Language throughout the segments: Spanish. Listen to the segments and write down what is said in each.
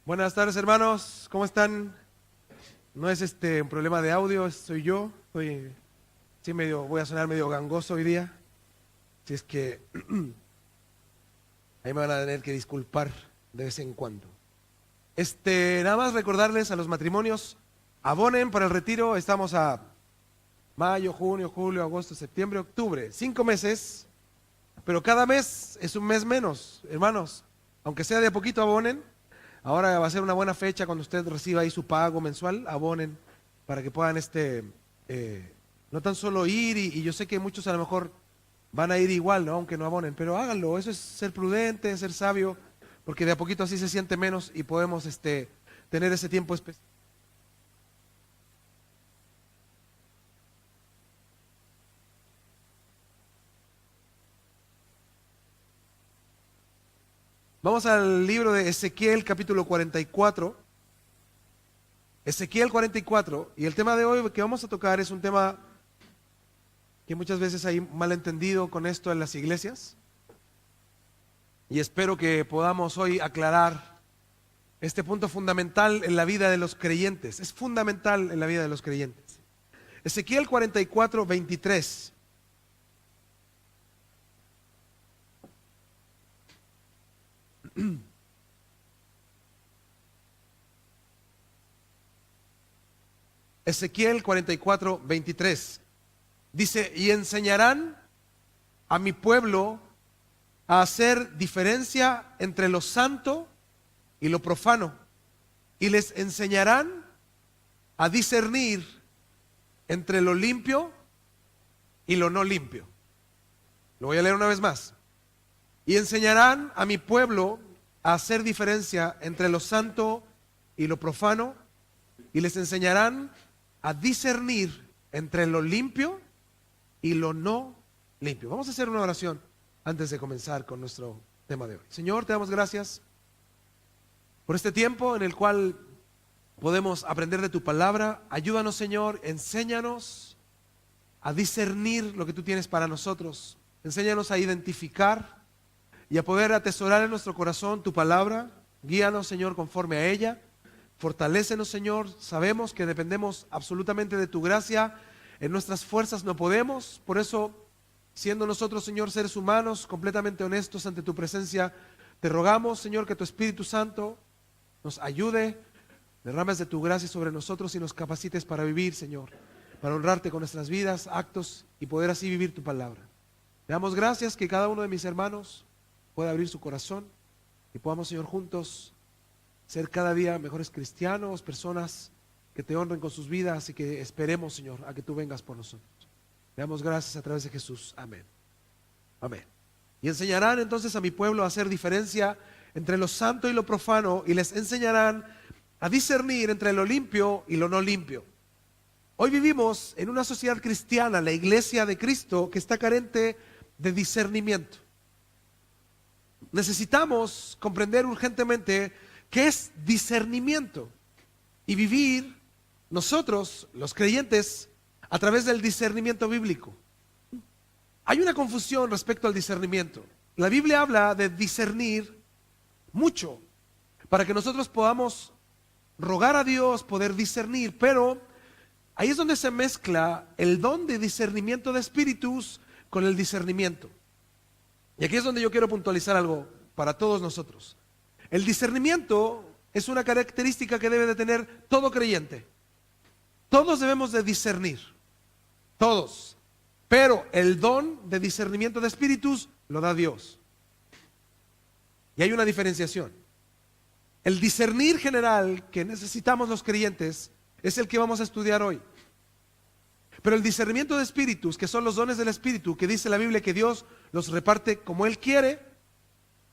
Buenas tardes, hermanos, ¿cómo están? No es un problema de audio, soy yo. Voy a sonar medio gangoso hoy día. Si es que ahí me van a tener que disculpar de vez en cuando. Nada más recordarles a los matrimonios, abonen para el retiro. Estamos a mayo, junio, julio, agosto, septiembre, octubre, 5 meses, pero cada mes es un mes menos, hermanos. Aunque sea de a poquito, abonen. Ahora va a ser una buena fecha cuando usted reciba ahí su pago mensual, abonen para que puedan no tan solo ir, y yo sé que muchos a lo mejor van a ir igual, ¿no? Aunque no abonen, pero háganlo. Eso es ser prudente, ser sabio, porque de a poquito así se siente menos y podemos tener ese tiempo especial. Vamos al libro de Ezequiel, capítulo 44. Ezequiel 44, y el tema de hoy que vamos a tocar es un tema que muchas veces hay malentendido con esto en las iglesias, y espero que podamos hoy aclarar este punto fundamental en la vida de los creyentes. Es fundamental en la vida de los creyentes. Ezequiel 44, 23. Ezequiel 44, 23. Dice: y enseñarán a mi pueblo a hacer diferencia entre lo santo y lo profano, y les enseñarán a discernir entre lo limpio y lo no limpio. Lo voy a leer una vez más. Y enseñarán a mi pueblo a hacer diferencia entre lo santo y lo profano, y les enseñarán a discernir entre lo limpio y lo no limpio. Vamos a hacer una oración antes de comenzar con nuestro tema de hoy. Señor, te damos gracias por este tiempo en el cual podemos aprender de tu palabra. Ayúdanos, Señor, enséñanos a discernir lo que tú tienes para nosotros. Enséñanos a identificar y a poder atesorar en nuestro corazón tu palabra. Guíanos, Señor, conforme a ella. Fortalécenos, Señor. Sabemos que dependemos absolutamente de tu gracia. En nuestras fuerzas no podemos. Por eso, siendo nosotros, Señor, seres humanos completamente honestos ante tu presencia, te rogamos, Señor, que tu Espíritu Santo nos ayude, derrames de tu gracia sobre nosotros y nos capacites para vivir, Señor, para honrarte con nuestras vidas, actos, y poder así vivir tu palabra. Te damos gracias que cada uno de mis hermanos pueda abrir su corazón y podamos, Señor, juntos ser cada día mejores cristianos, personas que te honren con sus vidas, y que esperemos, Señor, a que tú vengas por nosotros. Te damos gracias a través de Jesús. Amén. Amén. Y enseñarán entonces a mi pueblo a hacer diferencia entre lo santo y lo profano, y les enseñarán a discernir entre lo limpio y lo no limpio. Hoy vivimos en una sociedad cristiana, la iglesia de Cristo, que está carente de discernimiento. Necesitamos comprender urgentemente qué es discernimiento y vivir nosotros, los creyentes, a través del discernimiento bíblico. Hay una confusión respecto al discernimiento. La Biblia habla de discernir mucho para que nosotros podamos rogar a Dios, poder discernir, pero ahí es donde se mezcla el don de discernimiento de espíritus con el discernimiento. Y aquí es donde yo quiero puntualizar algo para todos nosotros. El discernimiento es una característica que debe de tener todo creyente. Todos debemos de discernir, todos. Pero el don de discernimiento de espíritus lo da Dios. Y hay una diferenciación. El discernir general que necesitamos los creyentes es el que vamos a estudiar hoy. Pero el discernimiento de espíritus, que son los dones del Espíritu, que dice la Biblia que Dios los reparte como Él quiere,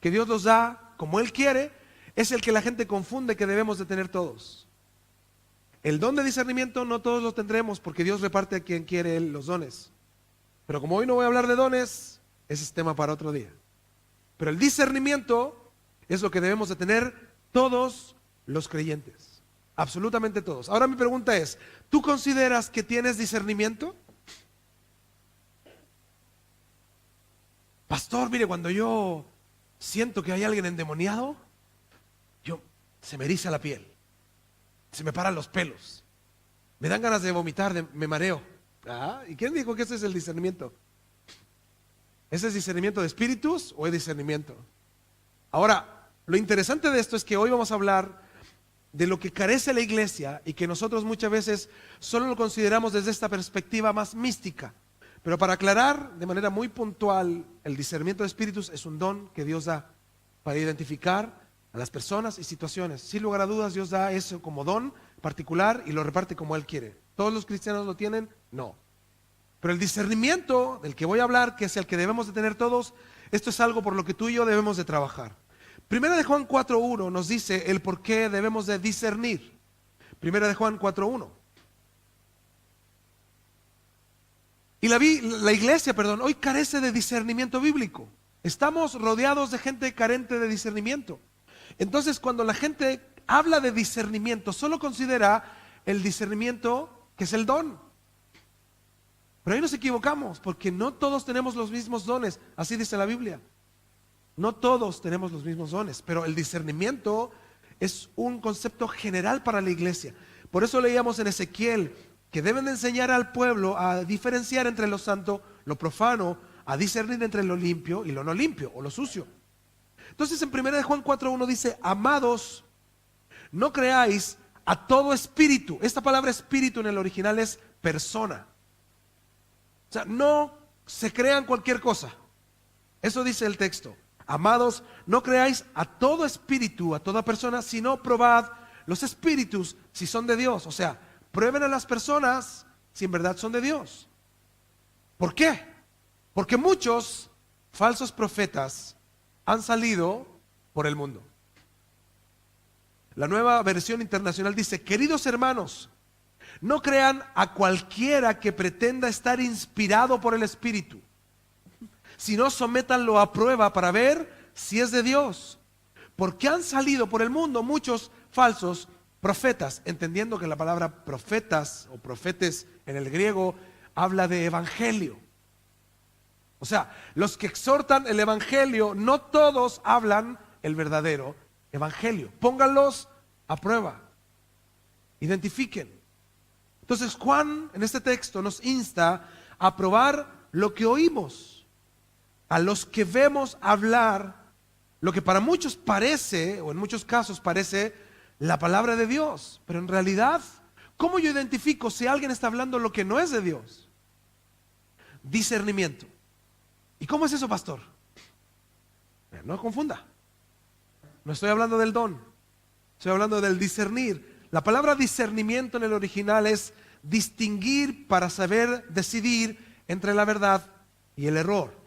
que Dios los da como Él quiere, es el que la gente confunde que debemos de tener todos. El don de discernimiento no todos lo tendremos, porque Dios reparte a quien quiere Él los dones. Pero como hoy no voy a hablar de dones, ese es tema para otro día. Pero el discernimiento es lo que debemos de tener todos los creyentes, absolutamente todos. Ahora mi pregunta es, ¿tú consideras que tienes discernimiento? Pastor, mire, cuando yo siento que hay alguien endemoniado, se me eriza la piel, se me paran los pelos, me dan ganas de vomitar, me mareo. ¿Y quién dijo que ese es el discernimiento? ¿Ese es discernimiento de espíritus o es discernimiento? Ahora, lo interesante de esto es que hoy vamos a hablar de lo que carece la iglesia y que nosotros muchas veces solo lo consideramos desde esta perspectiva más mística. Pero para aclarar de manera muy puntual, el discernimiento de espíritus es un don que Dios da para identificar a las personas y situaciones. Sin lugar a dudas, Dios da eso como don particular y lo reparte como Él quiere. ¿Todos los cristianos lo tienen? No. Pero el discernimiento del que voy a hablar, que es el que debemos de tener todos, esto es algo por lo que tú y yo debemos de trabajar. Primera de Juan 4.1 nos dice el por qué debemos de discernir. Primera de Juan 4.1. Y la iglesia, hoy carece de discernimiento bíblico. Estamos rodeados de gente carente de discernimiento. Entonces, cuando la gente habla de discernimiento, solo considera el discernimiento que es el don. Pero ahí nos equivocamos, porque no todos tenemos los mismos dones. Así dice la Biblia. No todos tenemos los mismos dones, pero el discernimiento es un concepto general para la iglesia. Por eso leíamos en Ezequiel que deben de enseñar al pueblo a diferenciar entre lo santo, lo profano, a discernir entre lo limpio y lo no limpio, o lo sucio. Entonces en 1 de Juan 4.1 dice, amados, no creáis a todo espíritu. Esta palabra espíritu en el original es persona. O sea, no se crean cualquier cosa. Eso dice el texto. Amados, no creáis a todo espíritu, a toda persona, sino probad los espíritus si son de Dios. O sea, prueben a las personas si en verdad son de Dios. ¿Por qué? Porque muchos falsos profetas han salido por el mundo. La Nueva Versión Internacional dice, queridos hermanos, no crean a cualquiera que pretenda estar inspirado por el Espíritu, sino sométanlo a prueba para ver si es de Dios. Porque han salido por el mundo muchos falsos profetas, entendiendo que la palabra profetas o profetes en el griego habla de evangelio. O sea, los que exhortan el evangelio, no todos hablan el verdadero evangelio. Pónganlos a prueba. Identifiquen. Entonces Juan en este texto nos insta a probar lo que oímos, a los que vemos hablar lo que para muchos parece, o en muchos casos parece, la palabra de Dios. Pero en realidad, ¿cómo yo identifico si alguien está hablando lo que no es de Dios? Discernimiento. ¿Y cómo es eso, pastor? No confunda. No estoy hablando del don, estoy hablando del discernir. La palabra discernimiento en el original es distinguir para saber decidir entre la verdad y el error.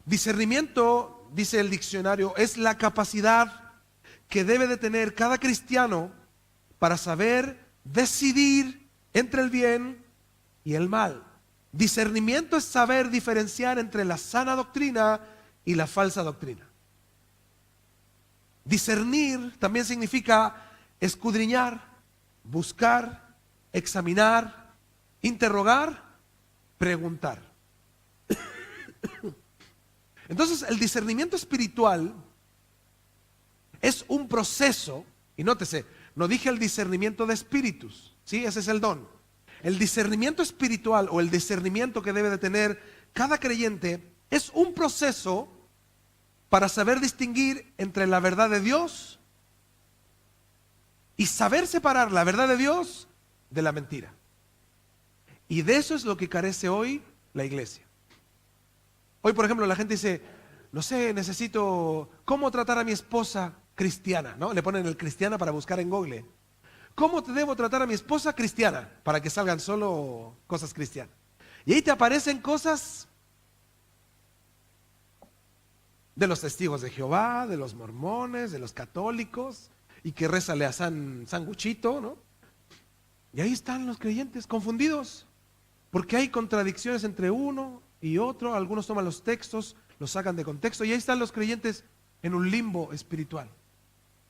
Discernimiento, dice el diccionario, es la capacidad que debe de tener cada cristiano para saber decidir entre el bien y el mal. Discernimiento es saber diferenciar entre la sana doctrina y la falsa doctrina. Discernir también significa escudriñar, buscar, examinar, interrogar, preguntar. Entonces, el discernimiento espiritual es un proceso, y nótese, no dije el discernimiento de espíritus, ¿sí? Ese es el don. El discernimiento espiritual o el discernimiento que debe de tener cada creyente es un proceso para saber distinguir entre la verdad de Dios y saber separar la verdad de Dios de la mentira. Y de eso es lo que carece hoy la iglesia. Hoy, por ejemplo, la gente dice, no sé, necesito, ¿cómo tratar a mi esposa cristiana? ¿No? Le ponen el cristiana para buscar en Google. ¿Cómo te debo tratar a mi esposa cristiana? Para que salgan solo cosas cristianas. Y ahí te aparecen cosas de los testigos de Jehová, de los mormones, de los católicos, y que rézale a San Guchito, ¿no? Y ahí están los creyentes confundidos, porque hay contradicciones entre uno y otro. Algunos toman los textos, los sacan de contexto, y ahí están los creyentes en un limbo espiritual.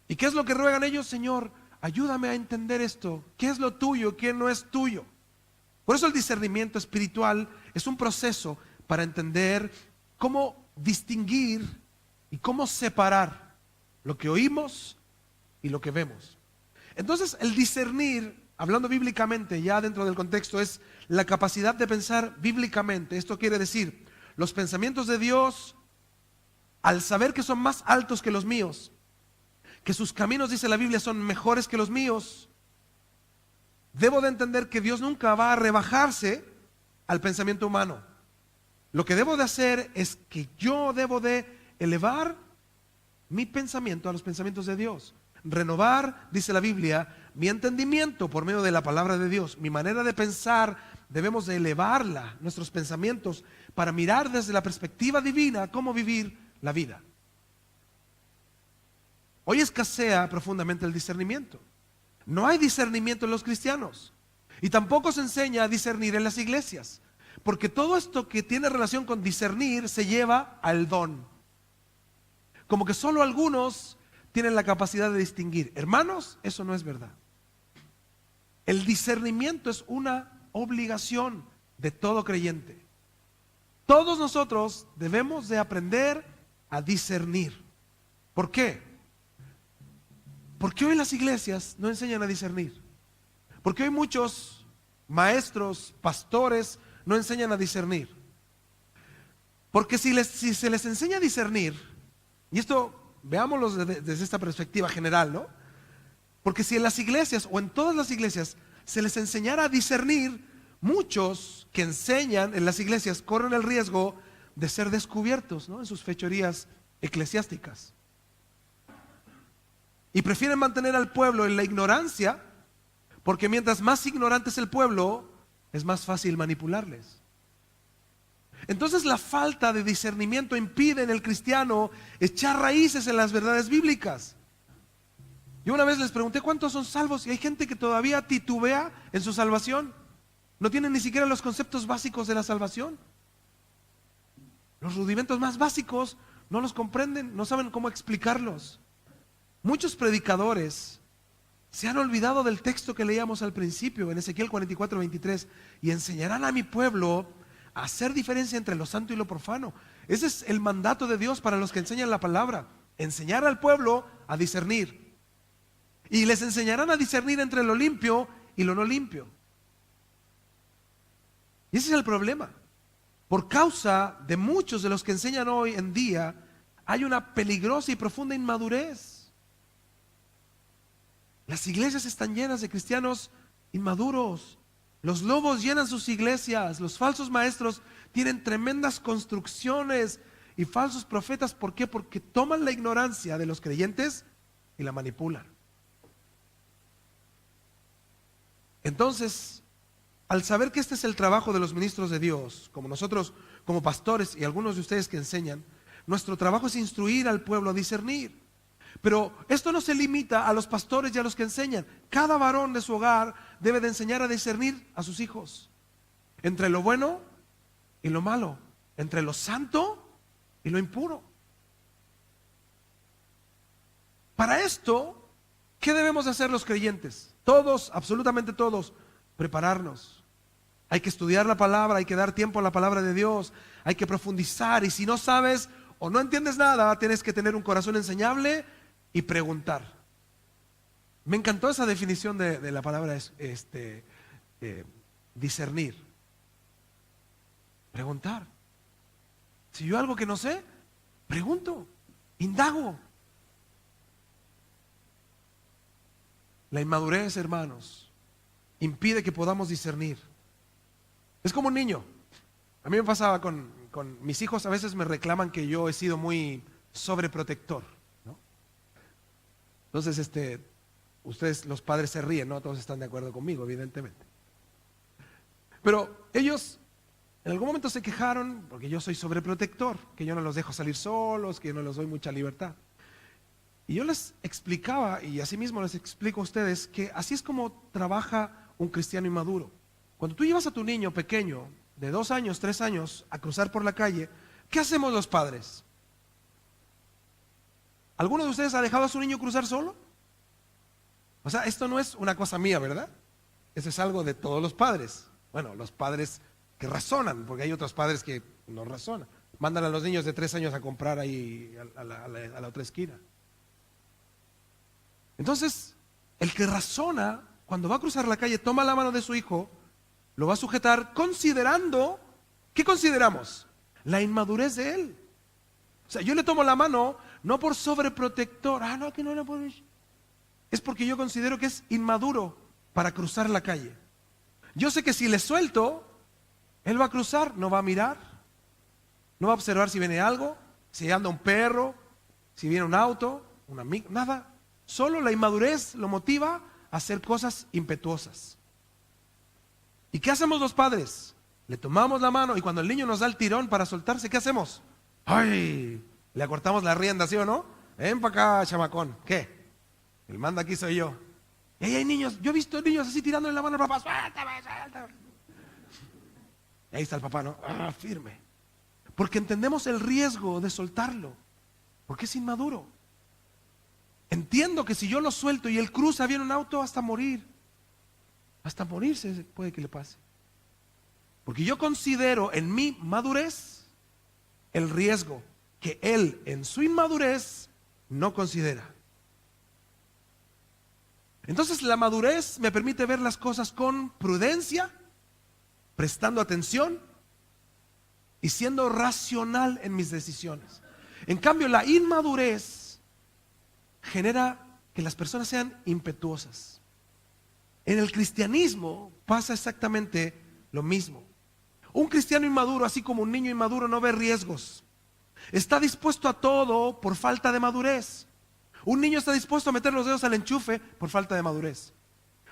¿Y qué es lo que ruegan ellos? Señor, ayúdame a entender esto. ¿Qué es lo tuyo? ¿Qué no es tuyo? Por eso el discernimiento espiritual es un proceso para entender cómo distinguir y cómo separar lo que oímos y lo que vemos. Entonces, el discernir, hablando bíblicamente, ya dentro del contexto, es la capacidad de pensar bíblicamente. Esto quiere decir, los pensamientos de Dios, al saber que son más altos que los míos, que sus caminos, dice la Biblia, son mejores que los míos, debo de entender que Dios nunca va a rebajarse al pensamiento humano. Lo que debo de hacer es que yo debo de elevar mi pensamiento a los pensamientos de Dios. Renovar, dice la Biblia, mi entendimiento por medio de la palabra de Dios. Mi manera de pensar debemos de elevarla, nuestros pensamientos, para mirar desde la perspectiva divina cómo vivir la vida. Hoy escasea profundamente el discernimiento. No hay discernimiento en los cristianos y tampoco se enseña a discernir en las iglesias, porque todo esto que tiene relación con discernir se lleva al don. Como que solo algunos tienen la capacidad de distinguir. Hermanos, eso no es verdad. El discernimiento es una obligación de todo creyente. Todos nosotros debemos de aprender a discernir. ¿Por qué? Porque hoy las iglesias no enseñan a discernir. Porque hoy muchos maestros, pastores, no enseñan a discernir. Porque si se les enseña a discernir, y esto veámoslo desde esta perspectiva general, ¿no? Porque si en las iglesias o en todas las iglesias se les enseñara a discernir, muchos que enseñan en las iglesias corren el riesgo de ser descubiertos, ¿no?, en sus fechorías eclesiásticas. Y prefieren mantener al pueblo en la ignorancia, porque mientras más ignorante es el pueblo, es más fácil manipularles. Entonces la falta de discernimiento impide en el cristiano echar raíces en las verdades bíblicas. Yo una vez les pregunté cuántos son salvos y hay gente que todavía titubea en su salvación. No tienen ni siquiera los conceptos básicos de la salvación. Los rudimentos más básicos no los comprenden, no saben cómo explicarlos. Muchos predicadores se han olvidado del texto que leíamos al principio en Ezequiel 44:23, y enseñarán a mi pueblo a hacer diferencia entre lo santo y lo profano. Ese es el mandato de Dios para los que enseñan la palabra, enseñar al pueblo a discernir. Y les enseñarán a discernir entre lo limpio y lo no limpio. Y ese es el problema. Por causa de muchos de los que enseñan hoy en día, hay una peligrosa y profunda inmadurez. Las iglesias están llenas de cristianos inmaduros. Los lobos llenan sus iglesias. Los falsos maestros tienen tremendas construcciones y falsos profetas. ¿Por qué? Porque toman la ignorancia de los creyentes y la manipulan. Entonces, al saber que este es el trabajo de los ministros de Dios, como nosotros, como pastores y algunos de ustedes que enseñan, nuestro trabajo es instruir al pueblo a discernir. Pero esto no se limita a los pastores y a los que enseñan. Cada varón de su hogar debe de enseñar a discernir a sus hijos entre lo bueno y lo malo, entre lo santo y lo impuro. Para esto, ¿qué debemos hacer los creyentes? Todos, absolutamente todos, prepararnos. Hay que estudiar la palabra, hay que dar tiempo a la palabra de Dios, hay que profundizar, y si no sabes o no entiendes nada, tienes que tener un corazón enseñable y preguntar. Me encantó esa definición de la palabra discernir. Preguntar. Si yo algo que no sé, pregunto, indago. La inmadurez, hermanos, impide que podamos discernir. Es como un niño. A mí me pasaba con mis hijos, a veces me reclaman que yo he sido muy sobreprotector, ¿no? Entonces, ustedes los padres se ríen, ¿no? Todos están de acuerdo conmigo, evidentemente. Pero ellos en algún momento se quejaron porque yo soy sobreprotector, que yo no los dejo salir solos, que yo no les doy mucha libertad. Y yo les explicaba, y así mismo les explico a ustedes, que así es como trabaja un cristiano inmaduro. Cuando tú llevas a tu niño pequeño, de 2 años, 3 años, a cruzar por la calle, ¿qué hacemos los padres? ¿Alguno de ustedes ha dejado a su niño cruzar solo? O sea, esto no es una cosa mía, ¿verdad? Eso es algo de todos los padres. Bueno, los padres que razonan, porque hay otros padres que no razonan. Mandan a los niños de 3 años a comprar ahí a la otra esquina. Entonces, el que razona, cuando va a cruzar la calle, toma la mano de su hijo, lo va a sujetar considerando, ¿qué consideramos? La inmadurez de él. O sea, yo le tomo la mano no por sobreprotector, no, que no la puedo. Es porque yo considero que es inmaduro para cruzar la calle. Yo sé que si le suelto, él va a cruzar, no va a mirar, no va a observar si viene algo, si anda un perro, si viene un auto, un amigo, nada. Solo la inmadurez lo motiva a hacer cosas impetuosas. ¿Y qué hacemos los padres? Le tomamos la mano y cuando el niño nos da el tirón para soltarse, ¿qué hacemos? ¡Ay! Le acortamos la rienda, ¿sí o no? Ven para acá, chamacón. ¿Qué? El manda aquí soy yo. Y ahí hay niños, yo he visto niños así tirándole la mano al papá. Suéltame, suéltame. Y ahí está el papá, ¿no? Firme. Porque entendemos el riesgo de soltarlo. Porque es inmaduro. Entiendo que si yo lo suelto y él cruza, viene un auto hasta morir. Hasta morirse puede que le pase. Porque yo considero en mi madurez el riesgo que él en su inmadurez no considera. Entonces la madurez me permite ver las cosas con prudencia, prestando atención y siendo racional en mis decisiones. En cambio, la inmadurez genera que las personas sean impetuosas. En el cristianismo pasa exactamente lo mismo. Un cristiano inmaduro, así como un niño inmaduro, no ve riesgos. Está dispuesto a todo por falta de madurez. Un niño está dispuesto a meter los dedos al enchufe por falta de madurez.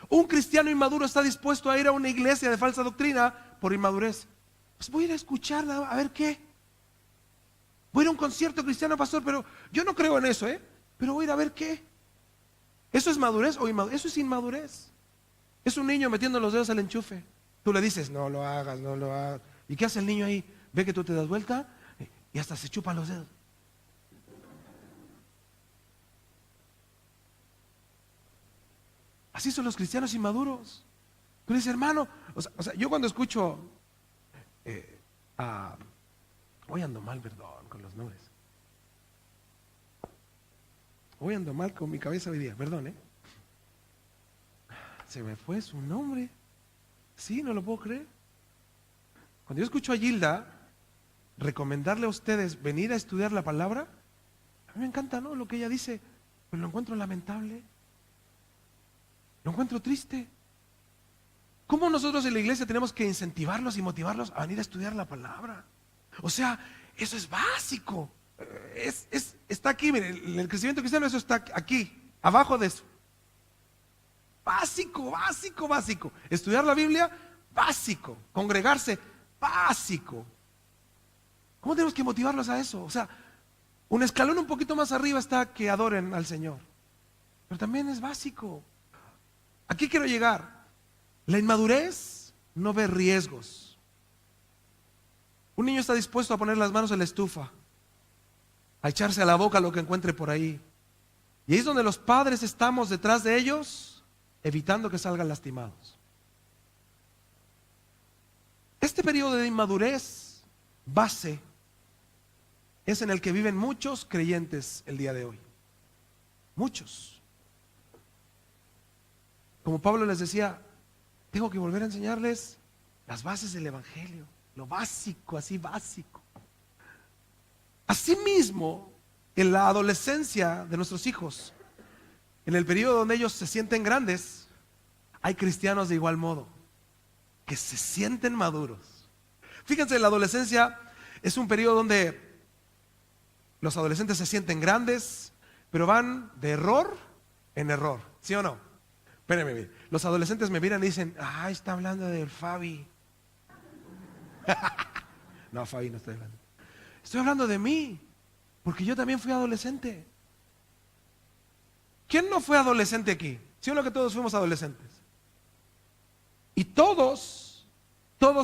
Un cristiano inmaduro está dispuesto a ir a una iglesia de falsa doctrina por inmadurez. Pues voy a ir a escucharla, a ver qué. Voy a ir a un concierto cristiano, pastor, pero yo no creo en eso, pero voy a ir a ver qué. ¿Eso es madurez o inmadurez? Eso es inmadurez. Es un niño metiendo los dedos al enchufe. Tú le dices, no lo hagas, no lo hagas. ¿Y qué hace el niño ahí? Ve que tú te das vuelta y hasta se chupa los dedos. Así son los cristianos inmaduros. Tú dices, hermano, o sea, yo cuando escucho, hoy ando mal, perdón, con los nombres. Hoy ando mal con mi cabeza hoy día, perdón, Se me fue su nombre. Sí, no lo puedo creer. Cuando yo escucho a Gilda recomendarle a ustedes venir a estudiar la palabra, a mí me encanta, ¿no? Lo que ella dice, pero lo encuentro lamentable. Lo encuentro triste. ¿Cómo nosotros en la iglesia tenemos que incentivarlos y motivarlos a venir a estudiar la palabra? O sea, eso es básico. Está aquí, miren, el crecimiento cristiano, eso está aquí, abajo de eso. Básico, básico, básico. Estudiar la Biblia, básico. Congregarse, básico. ¿Cómo tenemos que motivarlos a eso? O sea, un escalón un poquito más arriba está que adoren al Señor. Pero también es básico. Aquí quiero llegar. La inmadurez no ve riesgos. Un niño está dispuesto a poner las manos en la estufa, a echarse a la boca lo que encuentre por ahí. Y ahí es donde los padres estamos detrás de ellos, evitando que salgan lastimados. Este periodo de inmadurez base es en el que viven muchos creyentes el día de hoy. Muchos. Como Pablo les decía, tengo que volver a enseñarles las bases del Evangelio, lo básico, así básico. Asimismo, en la adolescencia de nuestros hijos, en el periodo donde ellos se sienten grandes, hay cristianos de igual modo, que se sienten maduros. Fíjense, la adolescencia es un periodo donde los adolescentes se sienten grandes, pero van de error en error, ¿sí o no? Espérenme, los adolescentes me miran y dicen, está hablando del Fabi. No, Fabi no estoy hablando. Estoy hablando de mí, porque yo también fui adolescente. ¿Quién no fue adolescente aquí? ¿Sí o no que todos fuimos adolescentes? Y todos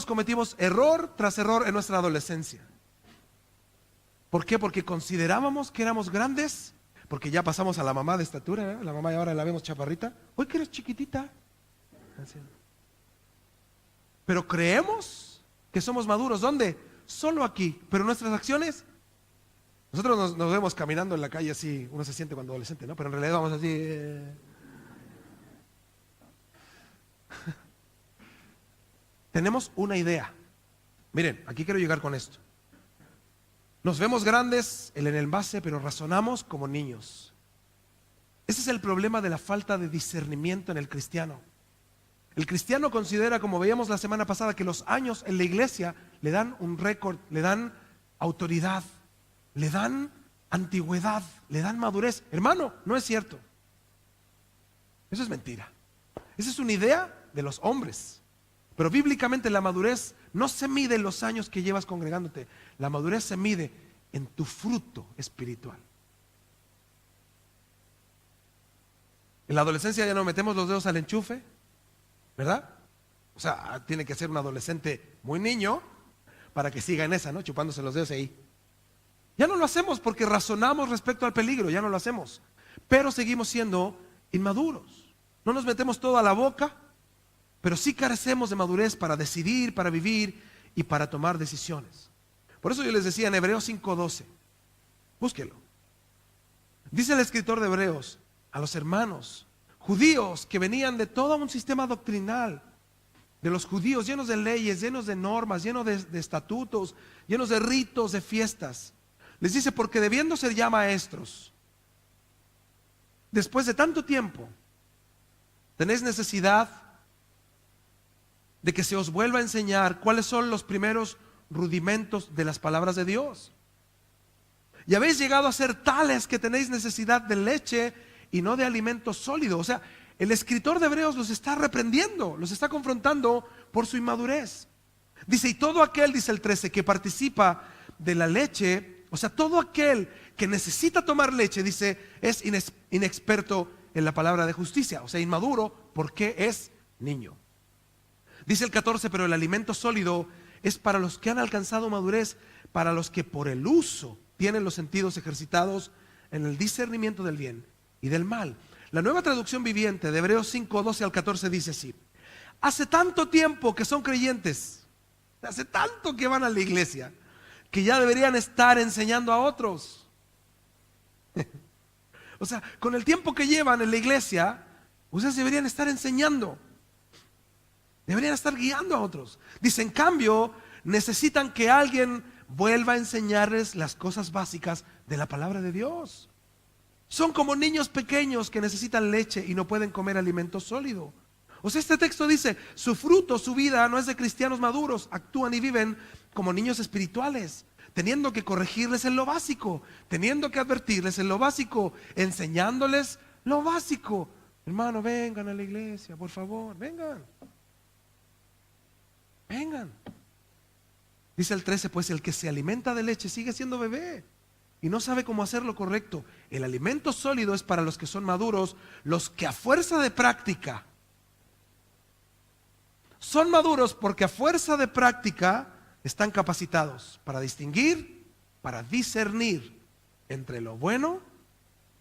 cometimos error tras error en nuestra adolescencia. ¿Por qué? Porque considerábamos que éramos grandes, porque ya pasamos a la mamá de estatura, la mamá y ahora la vemos chaparrita. Hoy que eres chiquitita. Pero creemos que somos maduros. ¿Dónde? Solo aquí. Pero nuestras acciones, Nosotros nos vemos caminando en la calle así, uno se siente cuando adolescente, ¿no? Pero en realidad vamos así. Tenemos una idea. Miren, aquí quiero llegar con esto. Nos vemos grandes en el envase, pero razonamos como niños. Ese es el problema de la falta de discernimiento en el cristiano. El cristiano considera, como veíamos la semana pasada, que los años en la iglesia le dan un récord, le dan autoridad, le dan antigüedad, le dan madurez. Hermano, no es cierto. Eso es mentira. Esa es una idea de los hombres. Pero bíblicamente la madurez no se mide en los años que llevas congregándote. La madurez se mide en tu fruto espiritual. En la adolescencia ya no metemos los dedos al enchufe, ¿verdad? O sea, tiene que ser un adolescente muy niño para que siga en esa, ¿no? Chupándose los dedos ahí. Ya no lo hacemos porque razonamos respecto al peligro, ya no lo hacemos. Pero seguimos siendo inmaduros. No nos metemos todo a la boca, pero sí carecemos de madurez para decidir, para vivir y para tomar decisiones. Por eso yo les decía en Hebreos 5:12, búsquelo. Dice el escritor de Hebreos a los hermanos judíos que venían de todo un sistema doctrinal, de los judíos llenos de leyes, llenos de normas, llenos de estatutos, llenos de ritos, de fiestas. Les dice, porque debiendo ser ya maestros, después de tanto tiempo, tenéis necesidad de que se os vuelva a enseñar cuáles son los primeros rudimentos de las palabras de Dios. Y habéis llegado a ser tales que tenéis necesidad de leche y no de alimento sólido. O sea, el escritor de Hebreos los está reprendiendo, los está confrontando por su inmadurez. Dice, y todo aquel, dice el 13, que participa de la leche, o sea, todo aquel que necesita tomar leche, dice, es inexperto en la palabra de justicia, o sea, inmaduro, porque es niño. Dice el 14, pero el alimento sólido es para los que han alcanzado madurez, para los que por el uso tienen los sentidos ejercitados en el discernimiento del bien y del mal. La Nueva Traducción Viviente de Hebreos 5, 12 al 14 dice así: hace tanto tiempo que son creyentes, hace tanto que van a la iglesia, que ya deberían estar enseñando a otros. O sea, con el tiempo que llevan en la iglesia, ustedes deberían estar enseñando, deberían estar guiando a otros. Dice, en cambio, necesitan que alguien vuelva a enseñarles las cosas básicas de la palabra de Dios. Son como niños pequeños que necesitan leche y no pueden comer alimento sólido. O sea, este texto dice, su fruto, su vida no es de cristianos maduros, actúan y viven como niños espirituales, teniendo que corregirles en lo básico, teniendo que advertirles en lo básico, enseñándoles lo básico. Hermano, vengan a la iglesia, por favor, vengan. Vengan. Dice el 13, pues el que se alimenta de leche sigue siendo bebé y no sabe cómo hacer lo correcto. El alimento sólido es para los que son maduros, los que a fuerza de práctica son maduros, porque a fuerza de práctica están capacitados para distinguir, para discernir entre lo bueno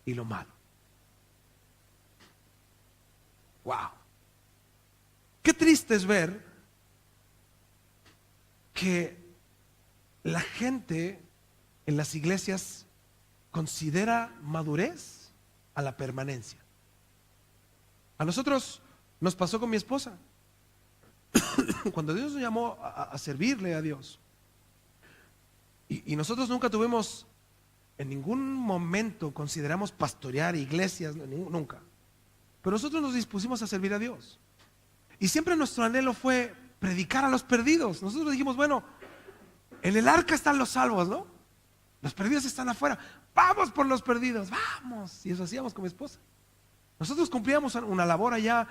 y lo malo. Wow. Qué triste es ver que la gente en las iglesias considera madurez a la permanencia. A nosotros nos pasó con mi esposa. Cuando Dios nos llamó a servirle a Dios, y nosotros nunca tuvimos, en ningún momento consideramos pastorear iglesias, nunca. Pero nosotros nos dispusimos a servir a Dios. Y siempre nuestro anhelo fue predicar a los perdidos. Nosotros dijimos, bueno, en el arca están los salvos, ¿no? Los perdidos están afuera. Vamos por los perdidos, vamos. Y eso hacíamos con mi esposa. Nosotros cumplíamos una labor allá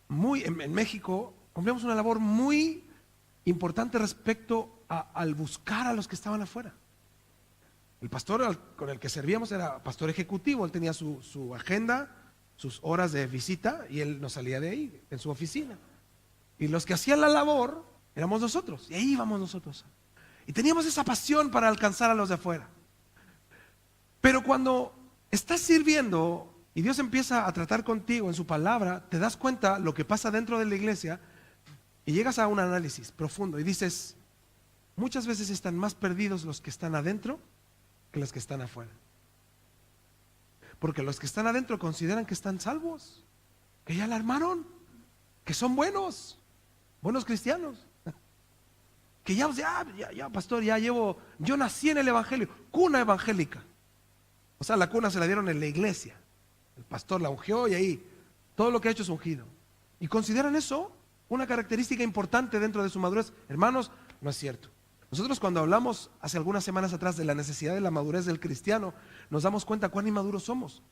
en México, cumplíamos una labor muy importante respecto al buscar a los que estaban afuera. El pastor con el que servíamos era pastor ejecutivo. Él tenía su agenda, sus horas de visita, y él nos salía de ahí, en su oficina. Y los que hacían la labor éramos nosotros, y ahí íbamos nosotros. Y teníamos esa pasión para alcanzar a los de afuera. Pero cuando estás sirviendo y Dios empieza a tratar contigo en su palabra, te das cuenta lo que pasa dentro de la iglesia y llegas a un análisis profundo y dices, muchas veces están más perdidos los que están adentro que los que están afuera. Porque los que están adentro consideran que están salvos, que ya la armaron, que son buenos cristianos. Que ya, pastor, yo nací en el evangelio, cuna evangélica. O sea, la cuna se la dieron en la iglesia. El pastor la ungió y ahí todo lo que ha hecho es ungido. Y consideran eso una característica importante dentro de su madurez. Hermanos, no es cierto. Nosotros cuando hablamos hace algunas semanas atrás de la necesidad de la madurez del cristiano, nos damos cuenta cuán inmaduros somos.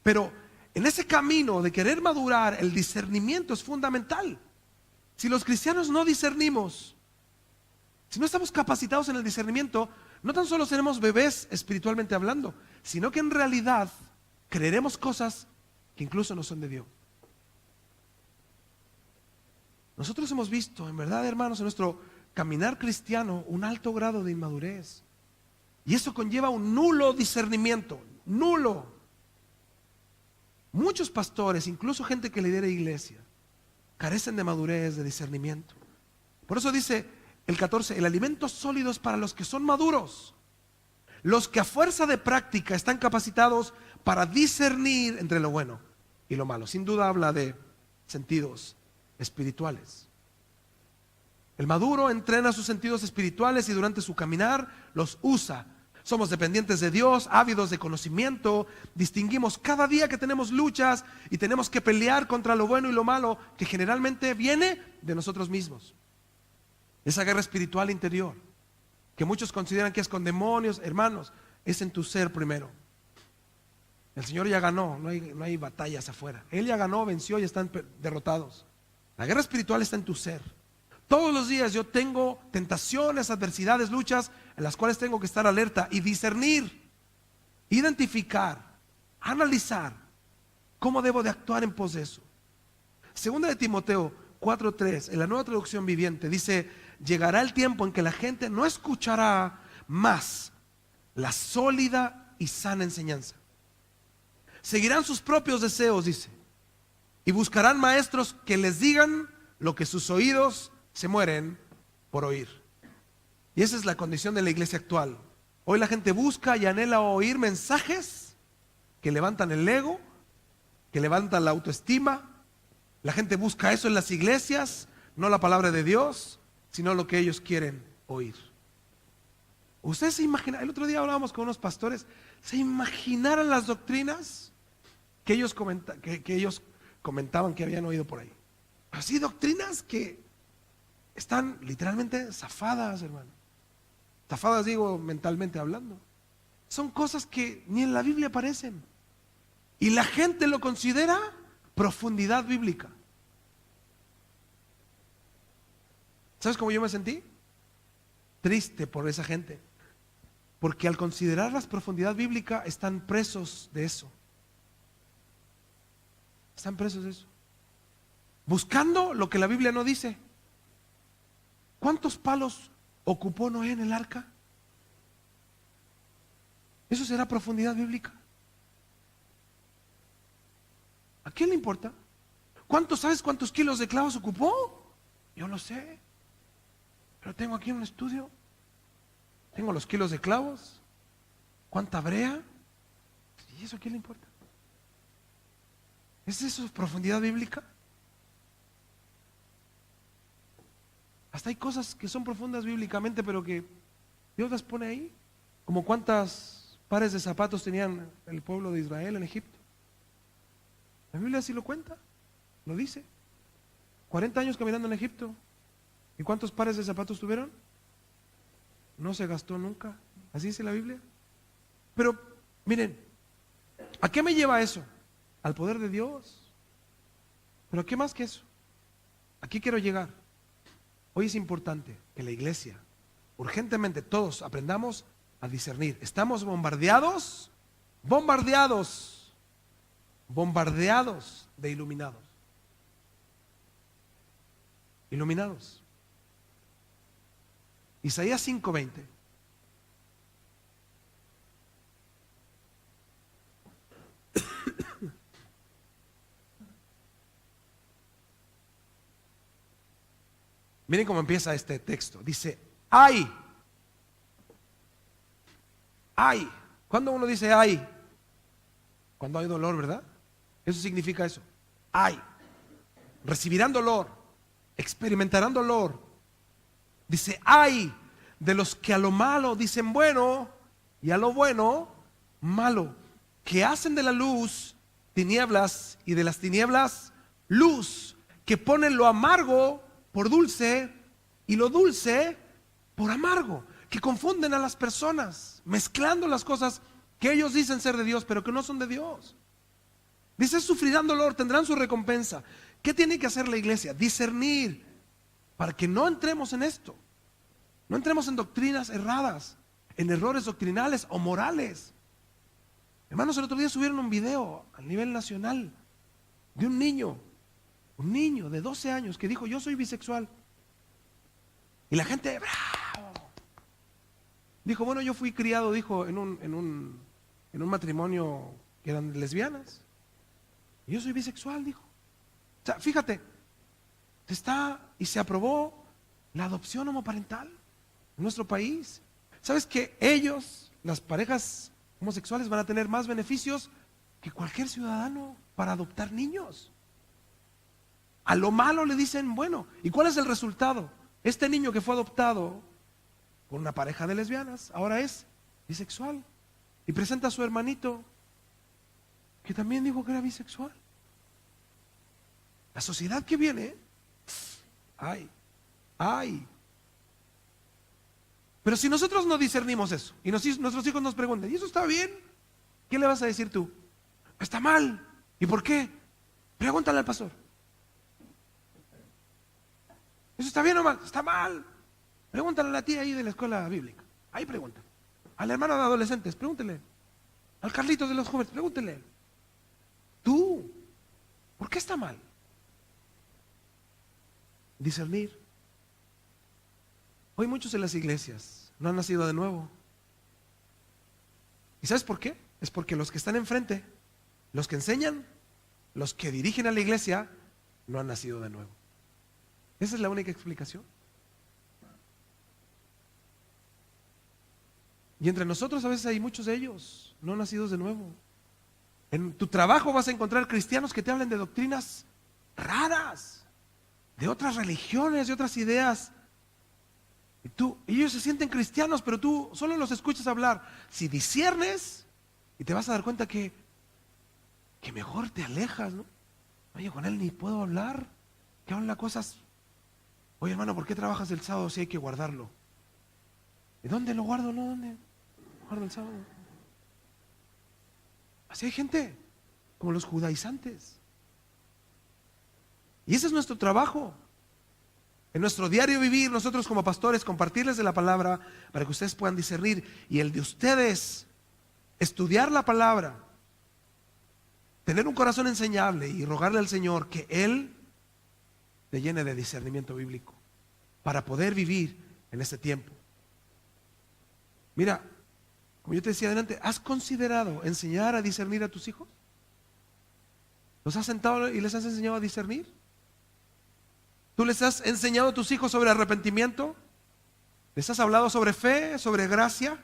Pero en ese camino de querer madurar, el discernimiento es fundamental. Si los cristianos no discernimos, si no estamos capacitados en el discernimiento, no tan solo seremos bebés espiritualmente hablando, sino que en realidad creeremos cosas que incluso no son de Dios. Nosotros hemos visto, en verdad, hermanos, en nuestro caminar cristiano, un alto grado de inmadurez. Y eso conlleva un nulo discernimiento, nulo. Muchos pastores, incluso gente que lidera iglesia, carecen de madurez, de discernimiento. Por eso dice el 14, el alimento sólido es para los que son maduros, los que a fuerza de práctica están capacitados para discernir entre lo bueno y lo malo. Sin duda habla de sentidos espirituales. El maduro entrena sus sentidos espirituales y durante su caminar los usa. Somos dependientes de Dios, ávidos de conocimiento, distinguimos cada día que tenemos luchas y tenemos que pelear contra lo bueno y lo malo que generalmente viene de nosotros mismos. Esa guerra espiritual interior, que muchos consideran que es con demonios, hermanos, es en tu ser primero. El Señor ya ganó, no hay batallas afuera. Él ya ganó, venció y están derrotados. La guerra espiritual está en tu ser. Todos los días yo tengo tentaciones, adversidades, luchas en las cuales tengo que estar alerta y discernir, identificar, analizar cómo debo de actuar en pos de eso. Segunda de Timoteo 4:3, en la Nueva Traducción Viviente, dice: llegará el tiempo en que la gente no escuchará más la sólida y sana enseñanza. Seguirán sus propios deseos, dice, y buscarán maestros que les digan lo que sus oídos se mueren por oír. Y esa es la condición de la iglesia actual. Hoy la gente busca y anhela oír mensajes que levantan el ego, que levantan la autoestima. La gente busca eso en las iglesias, no la palabra de Dios, sino lo que ellos quieren oír. Ustedes se imaginan, el otro día hablábamos con unos pastores, ¿se imaginaran las doctrinas que ellos comentaban que habían oído por ahí? Así doctrinas que están literalmente zafadas, hermano. Zafadas digo mentalmente hablando. Son cosas que ni en la Biblia aparecen. Y la gente lo considera profundidad bíblica. ¿Sabes cómo yo me sentí? Triste por esa gente. Porque al considerarlas profundidad bíblica están presos de eso. Están presos de eso. Buscando lo que la Biblia no dice. ¿Cuántos palos ocupó Noé en el arca? ¿Eso será profundidad bíblica? ¿A quién le importa? ¿Sabes cuántos kilos de clavos ocupó? Yo lo sé. Pero tengo aquí un estudio. Tengo los kilos de clavos. ¿Cuánta brea? ¿Y eso a quién le importa? ¿Es eso profundidad bíblica? Hasta hay cosas que son profundas bíblicamente, pero que Dios las pone ahí. Como cuántas pares de zapatos tenían el pueblo de Israel en Egipto. La Biblia así lo cuenta, lo dice. 40 años caminando en Egipto. ¿Y cuántos pares de zapatos tuvieron? No se gastó nunca. Así dice la Biblia. Pero miren, ¿a qué me lleva eso? Al poder de Dios. Pero ¿qué más que eso? Aquí quiero llegar. Hoy es importante que la iglesia, urgentemente todos aprendamos a discernir. Estamos bombardeados de iluminados. Iluminados. Isaías 5:20. Miren cómo empieza este texto. Dice: ¡ay! Ay. ¿Cuándo uno dice ay? Cuando hay dolor, ¿verdad? Eso significa eso. Ay. Recibirán dolor, experimentarán dolor. Dice, ay de los que a lo malo dicen bueno y a lo bueno malo, que hacen de la luz tinieblas y de las tinieblas luz, que ponen lo amargo por dulce y lo dulce por amargo, que confunden a las personas, mezclando las cosas que ellos dicen ser de Dios, pero que no son de Dios. Dice, sufrirán dolor, tendrán su recompensa. ¿Qué tiene que hacer la iglesia? Discernir, para que no entremos en esto. No entremos en doctrinas erradas, en errores doctrinales o morales. Hermanos, el otro día subieron un video a nivel nacional de un niño de 12 años que dijo, yo soy bisexual. Y la gente, ¡bravo! Dijo, bueno, yo fui criado, dijo, en un matrimonio que eran lesbianas. Y yo soy bisexual, dijo. O sea, fíjate, se aprobó la adopción homoparental en nuestro país. ¿Sabes que ellos, las parejas homosexuales, van a tener más beneficios que cualquier ciudadano para adoptar niños? A lo malo le dicen bueno. ¿Y cuál es el resultado? Este niño que fue adoptado con una pareja de lesbianas ahora es bisexual y presenta a su hermanito que también dijo que era bisexual. La sociedad que viene, ay. Pero si nosotros no discernimos eso y nuestros hijos nos preguntan, ¿y eso está bien? ¿Qué le vas a decir tú? Está mal. ¿Y por qué? Pregúntale al pastor. ¿Eso está bien o mal? Está mal. Pregúntale a la tía ahí de la escuela bíblica. Ahí pregunta. Al hermano de adolescentes, pregúntele. Al Carlitos de los jóvenes, pregúntele. Tú, ¿por qué está mal? Discernir. Hoy muchos en las iglesias no han nacido de nuevo. ¿Y sabes por qué? Es porque los que están enfrente, los que enseñan, los que dirigen a la iglesia, no han nacido de nuevo. Esa es la única explicación. Y entre nosotros a veces hay muchos de ellos no nacidos de nuevo. En tu trabajo vas a encontrar cristianos que te hablen de doctrinas raras, de otras religiones, de otras ideas. Ellos se sienten cristianos, pero tú solo los escuchas hablar. Si disciernes, y te vas a dar cuenta que mejor te alejas, ¿no? Oye, con él ni puedo hablar, que habla cosas. Oye, hermano, ¿por qué trabajas el sábado si hay que guardarlo? ¿Y dónde lo guardo? No, ¿dónde guardo el sábado? Así hay gente, como los judaizantes. Y ese es nuestro trabajo. En nuestro diario vivir, nosotros como pastores, compartirles de la palabra para que ustedes puedan discernir. Y el de ustedes, estudiar la palabra, tener un corazón enseñable y rogarle al Señor que Él te llene de discernimiento bíblico para poder vivir en este tiempo. Mira, como yo te decía adelante, ¿has considerado enseñar a discernir a tus hijos? ¿Los has sentado y les has enseñado a discernir? ¿Tú les has enseñado a tus hijos sobre arrepentimiento? ¿Les has hablado sobre fe, sobre gracia?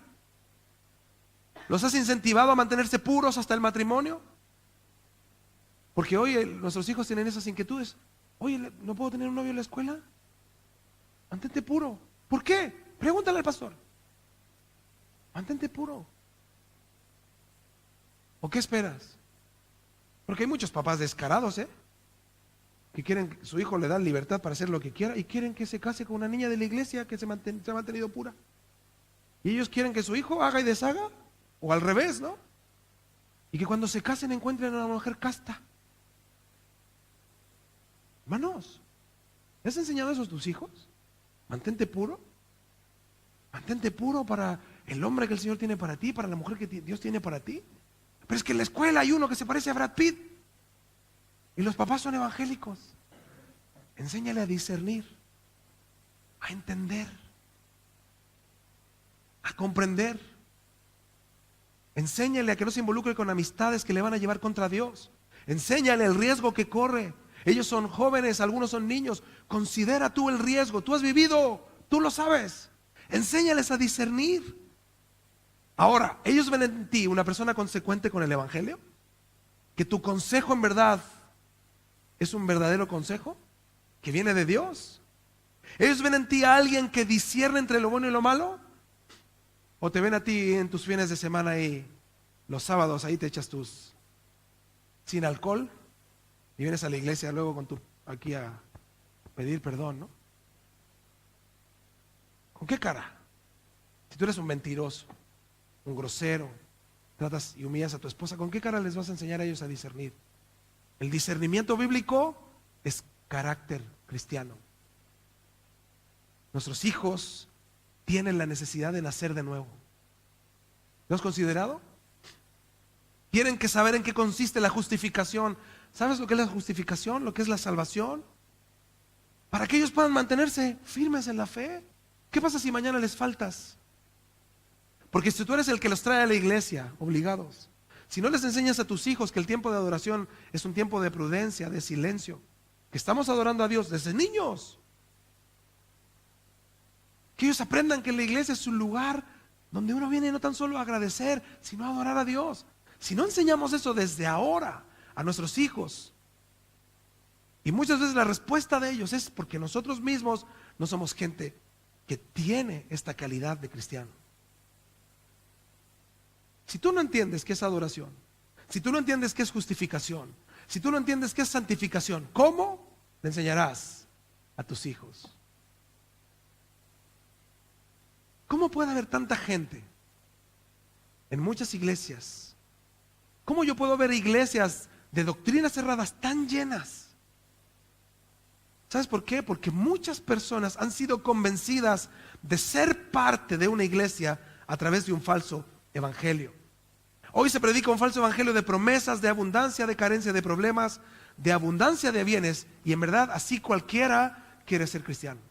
¿Los has incentivado a mantenerse puros hasta el matrimonio? Porque hoy nuestros hijos tienen esas inquietudes. Oye, ¿no puedo tener un novio en la escuela? Mantente puro. ¿Por qué? Pregúntale al pastor. Mantente puro. ¿O qué esperas? Porque hay muchos papás descarados, que quieren que su hijo le da libertad para hacer lo que quiera y quieren que se case con una niña de la iglesia que se ha mantenido pura. Y ellos quieren que su hijo haga y deshaga, o al revés, ¿no? Y que cuando se casen encuentren a una mujer casta. Hermanos, ¿le has enseñado eso a tus hijos? Mantente puro. Mantente puro para el hombre que el Señor tiene para ti, para la mujer que Dios tiene para ti. Pero es que en la escuela hay uno que se parece a Brad Pitt y los papás son evangélicos. Enséñale a discernir, a entender, a comprender. Enséñale a que no se involucre con amistades que le van a llevar contra Dios. Enséñale el riesgo que corre. Ellos son jóvenes, algunos son niños. Considera tú el riesgo. Tú has vivido, tú lo sabes. Enséñales a discernir. Ahora, ellos ven en ti una persona consecuente con el Evangelio, que tu consejo en verdad es un verdadero consejo que viene de Dios. Ellos ven en ti a alguien que discierne entre lo bueno y lo malo, o te ven a ti en tus fines de semana y los sábados ahí te echas tus sin alcohol y vienes a la iglesia luego con tu aquí a pedir perdón, ¿no? ¿Con qué cara? Si tú eres un mentiroso, un grosero, tratas y humillas a tu esposa, ¿con qué cara les vas a enseñar a ellos a discernir? El discernimiento bíblico es carácter cristiano. Nuestros hijos tienen la necesidad de nacer de nuevo. ¿Lo has considerado? Tienen que saber en qué consiste la justificación. ¿Sabes lo que es la justificación? Lo que es la salvación. Para que ellos puedan mantenerse firmes en la fe. ¿Qué pasa si mañana les faltas? Porque si tú eres el que los trae a la iglesia, obligados, si no les enseñas a tus hijos que el tiempo de adoración es un tiempo de prudencia, de silencio, que estamos adorando a Dios desde niños, que ellos aprendan que la iglesia es un lugar donde uno viene no tan solo a agradecer, sino a adorar a Dios. Si no enseñamos eso desde ahora a nuestros hijos, y muchas veces la respuesta de ellos es porque nosotros mismos no somos gente que tiene esta calidad de cristiano. Si tú no entiendes qué es adoración, si tú no entiendes qué es justificación, si tú no entiendes qué es santificación, ¿cómo le enseñarás a tus hijos? ¿Cómo puede haber tanta gente en muchas iglesias? ¿Cómo yo puedo ver iglesias de doctrinas cerradas tan llenas? ¿Sabes por qué? Porque muchas personas han sido convencidas de ser parte de una iglesia a través de un falso evangelio. Hoy se predica un falso evangelio de promesas, de abundancia, de carencia de problemas, de abundancia de bienes, y en verdad así cualquiera quiere ser cristiano.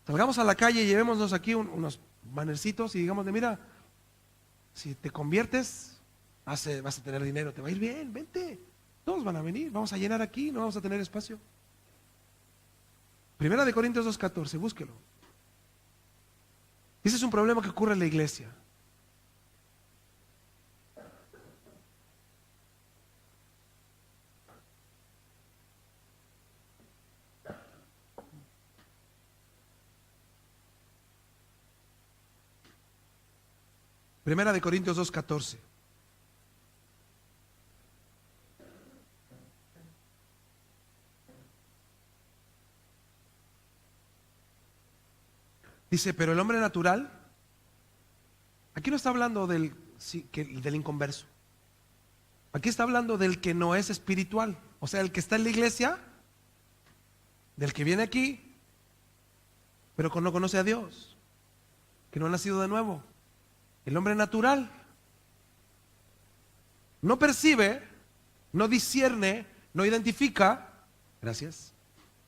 Salgamos a la calle y llevémonos aquí unos bannercitos y digamos, mira, si te conviertes vas a tener dinero, te va a ir bien, vente, todos van a venir, vamos a llenar aquí, no vamos a tener espacio. Primera de Corintios 2:14, búsquelo. Ese es un problema que ocurre en la iglesia. Primera de Corintios 2:14. Dice, pero el hombre natural, aquí no está hablando del inconverso. Aquí está hablando del que no es espiritual. O sea, el que está en la iglesia, del que viene aquí, pero que no conoce a Dios, que no ha nacido de nuevo. El hombre natural no percibe, no discierne, no identifica, gracias,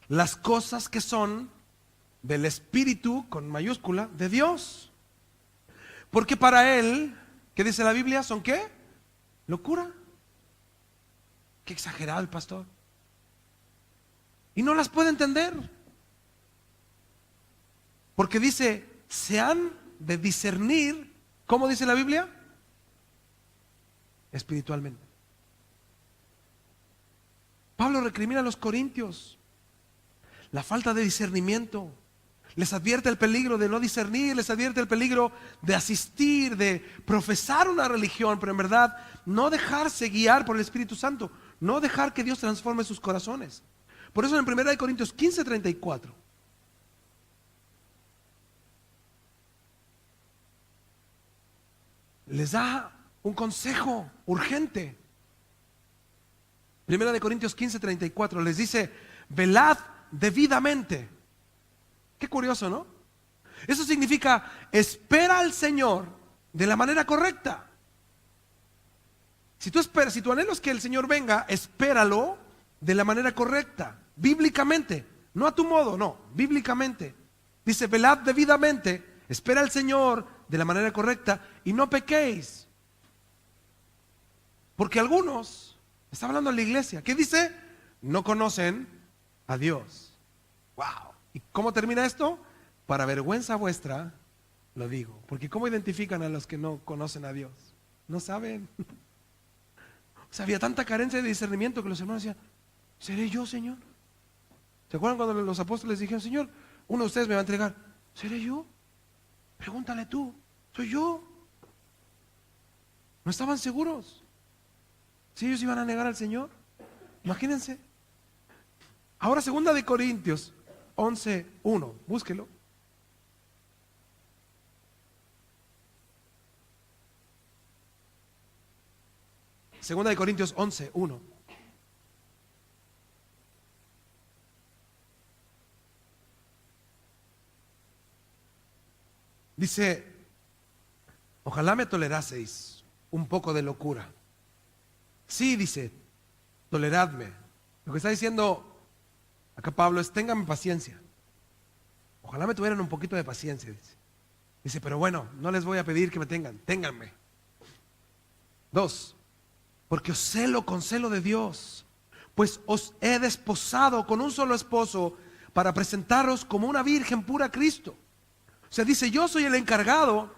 las cosas que son del Espíritu, con mayúscula, de Dios. Porque para él, ¿qué dice la Biblia? ¿Son qué? Locura. Qué exagerado el pastor. Y no las puede entender. Porque dice, se han de discernir, ¿cómo dice la Biblia? Espiritualmente. Pablo recrimina a los corintios la falta de discernimiento. Les advierte el peligro de no discernir, les advierte el peligro de asistir, de profesar una religión, pero en verdad no dejarse guiar por el Espíritu Santo, no dejar que Dios transforme sus corazones. Por eso en 1 Corintios 15:34 les da un consejo urgente. 1 Corintios 15:34 les dice, velad debidamente. Qué curioso, ¿no? Eso significa, espera al Señor de la manera correcta. Si tu anhelo es que el Señor venga, espéralo de la manera correcta, bíblicamente, no a tu modo, no, bíblicamente. Dice, velad debidamente, espera al Señor de la manera correcta y no pequéis. Porque algunos, está hablando en la iglesia, ¿qué dice? No conocen a Dios. Wow. ¿Y cómo termina esto? Para vergüenza vuestra, lo digo. Porque ¿cómo identifican a los que no conocen a Dios? No saben. O sea, había tanta carencia de discernimiento que los hermanos decían, ¿seré yo, Señor? ¿Se acuerdan cuando los apóstoles dijeron, Señor, uno de ustedes me va a entregar? ¿Seré yo? Pregúntale tú, ¿soy yo? No estaban seguros. Si ellos iban a negar al Señor, imagínense. Ahora 2 Corintios 11:1, búsquelo. Segunda de Corintios 11:1. Dice, ojalá me toleraseis un poco de locura. Sí, dice, toleradme. Lo que está diciendo acá Pablo es, ténganme paciencia. Ojalá me tuvieran un poquito de paciencia, dice. Dice, pero bueno, no les voy a pedir que me tengan, ténganme. 2, porque os celo con celo de Dios, pues os he desposado con un solo esposo para presentaros como una virgen pura a Cristo. O sea, dice, yo soy el encargado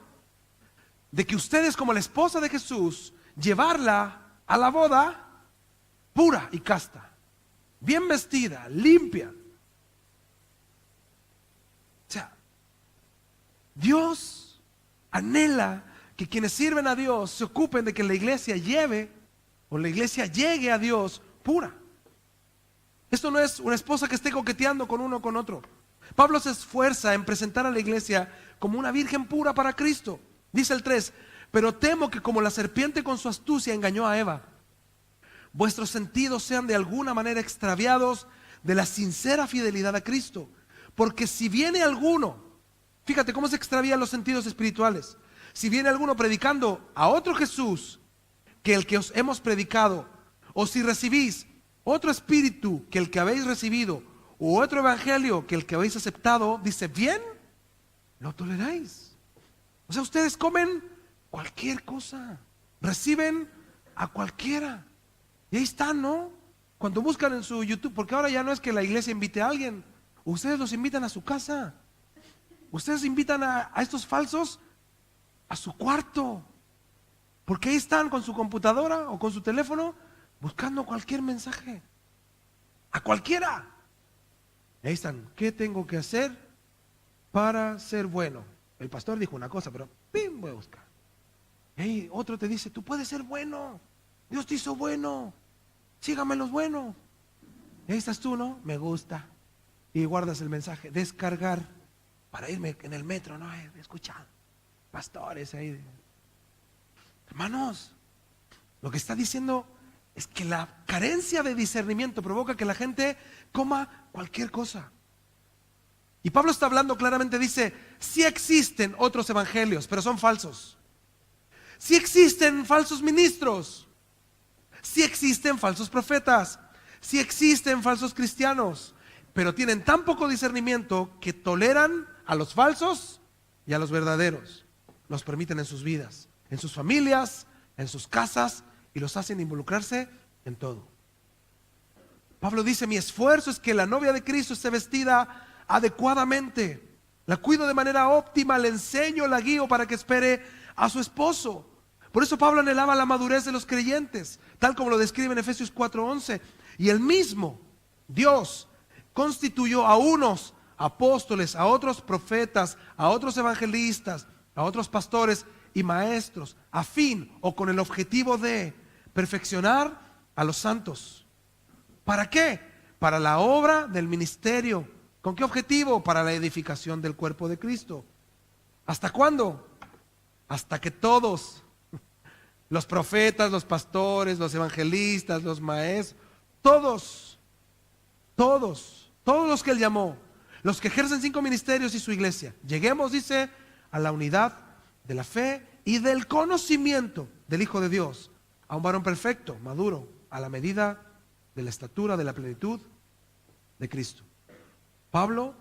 de que ustedes, como la esposa de Jesús, llevarla a la boda pura y casta, bien vestida, limpia. O sea, Dios anhela que quienes sirven a Dios se ocupen de que la iglesia lleve o la iglesia llegue a Dios pura. Esto no es una esposa que esté coqueteando con uno o con otro. Pablo se esfuerza en presentar a la iglesia como una virgen pura para Cristo. Dice el 3, pero temo que como la serpiente con su astucia engañó a Eva, vuestros sentidos sean de alguna manera extraviados de la sincera fidelidad a Cristo. Porque si viene alguno, fíjate cómo se extravían los sentidos espirituales. Si viene alguno predicando a otro Jesús que el que os hemos predicado, o si recibís otro espíritu que el que habéis recibido, u otro evangelio que el que habéis aceptado, dice, bien, lo toleráis. O sea, ustedes comen cualquier cosa, reciben a cualquiera. Y ahí están, ¿no? Cuando buscan en su YouTube, porque ahora ya no es que la iglesia invite a alguien, ustedes los invitan a su casa. Ustedes invitan a estos falsos a su cuarto, porque ahí están con su computadora o con su teléfono buscando cualquier mensaje, a cualquiera. Ahí están, ¿qué tengo que hacer para ser bueno? El pastor dijo una cosa, pero ¡pim! Voy a buscar. Y ahí otro te dice, tú puedes ser bueno, Dios te hizo bueno, sígame los buenos. Y ahí estás tú, ¿no? Me gusta. Y guardas el mensaje, descargar, para irme en el metro, ¿no? Escuchando pastores ahí. Hermanos, lo que está diciendo es que la carencia de discernimiento provoca que la gente coma cualquier cosa. Y Pablo está hablando claramente, dice, sí existen otros evangelios, pero son falsos. Sí existen falsos ministros. Sí existen falsos profetas. Sí existen falsos cristianos. Pero tienen tan poco discernimiento que toleran a los falsos y a los verdaderos. Los permiten en sus vidas, en sus familias, en sus casas, y los hacen involucrarse en todo. Pablo dice, mi esfuerzo es que la novia de Cristo esté vestida adecuadamente. La cuido de manera óptima, le enseño, la guío para que espere a su esposo. Por eso Pablo anhelaba la madurez de los creyentes, tal como lo describe en Efesios 4:11. Y el mismo Dios constituyó a unos apóstoles, a otros profetas, a otros evangelistas, a otros pastores y maestros, a fin o con el objetivo de perfeccionar a los santos. ¿Para qué? Para la obra del ministerio. ¿Con qué objetivo? Para la edificación del cuerpo de Cristo. ¿Hasta cuándo? Hasta que todos, los profetas, los pastores, los evangelistas, los maestros, todos los que Él llamó, los que ejercen 5 ministerios y su iglesia, lleguemos, dice, a la unidad de la fe y del conocimiento del Hijo de Dios, a un varón perfecto, maduro, a la medida de la estatura, de la plenitud de Cristo. Pablo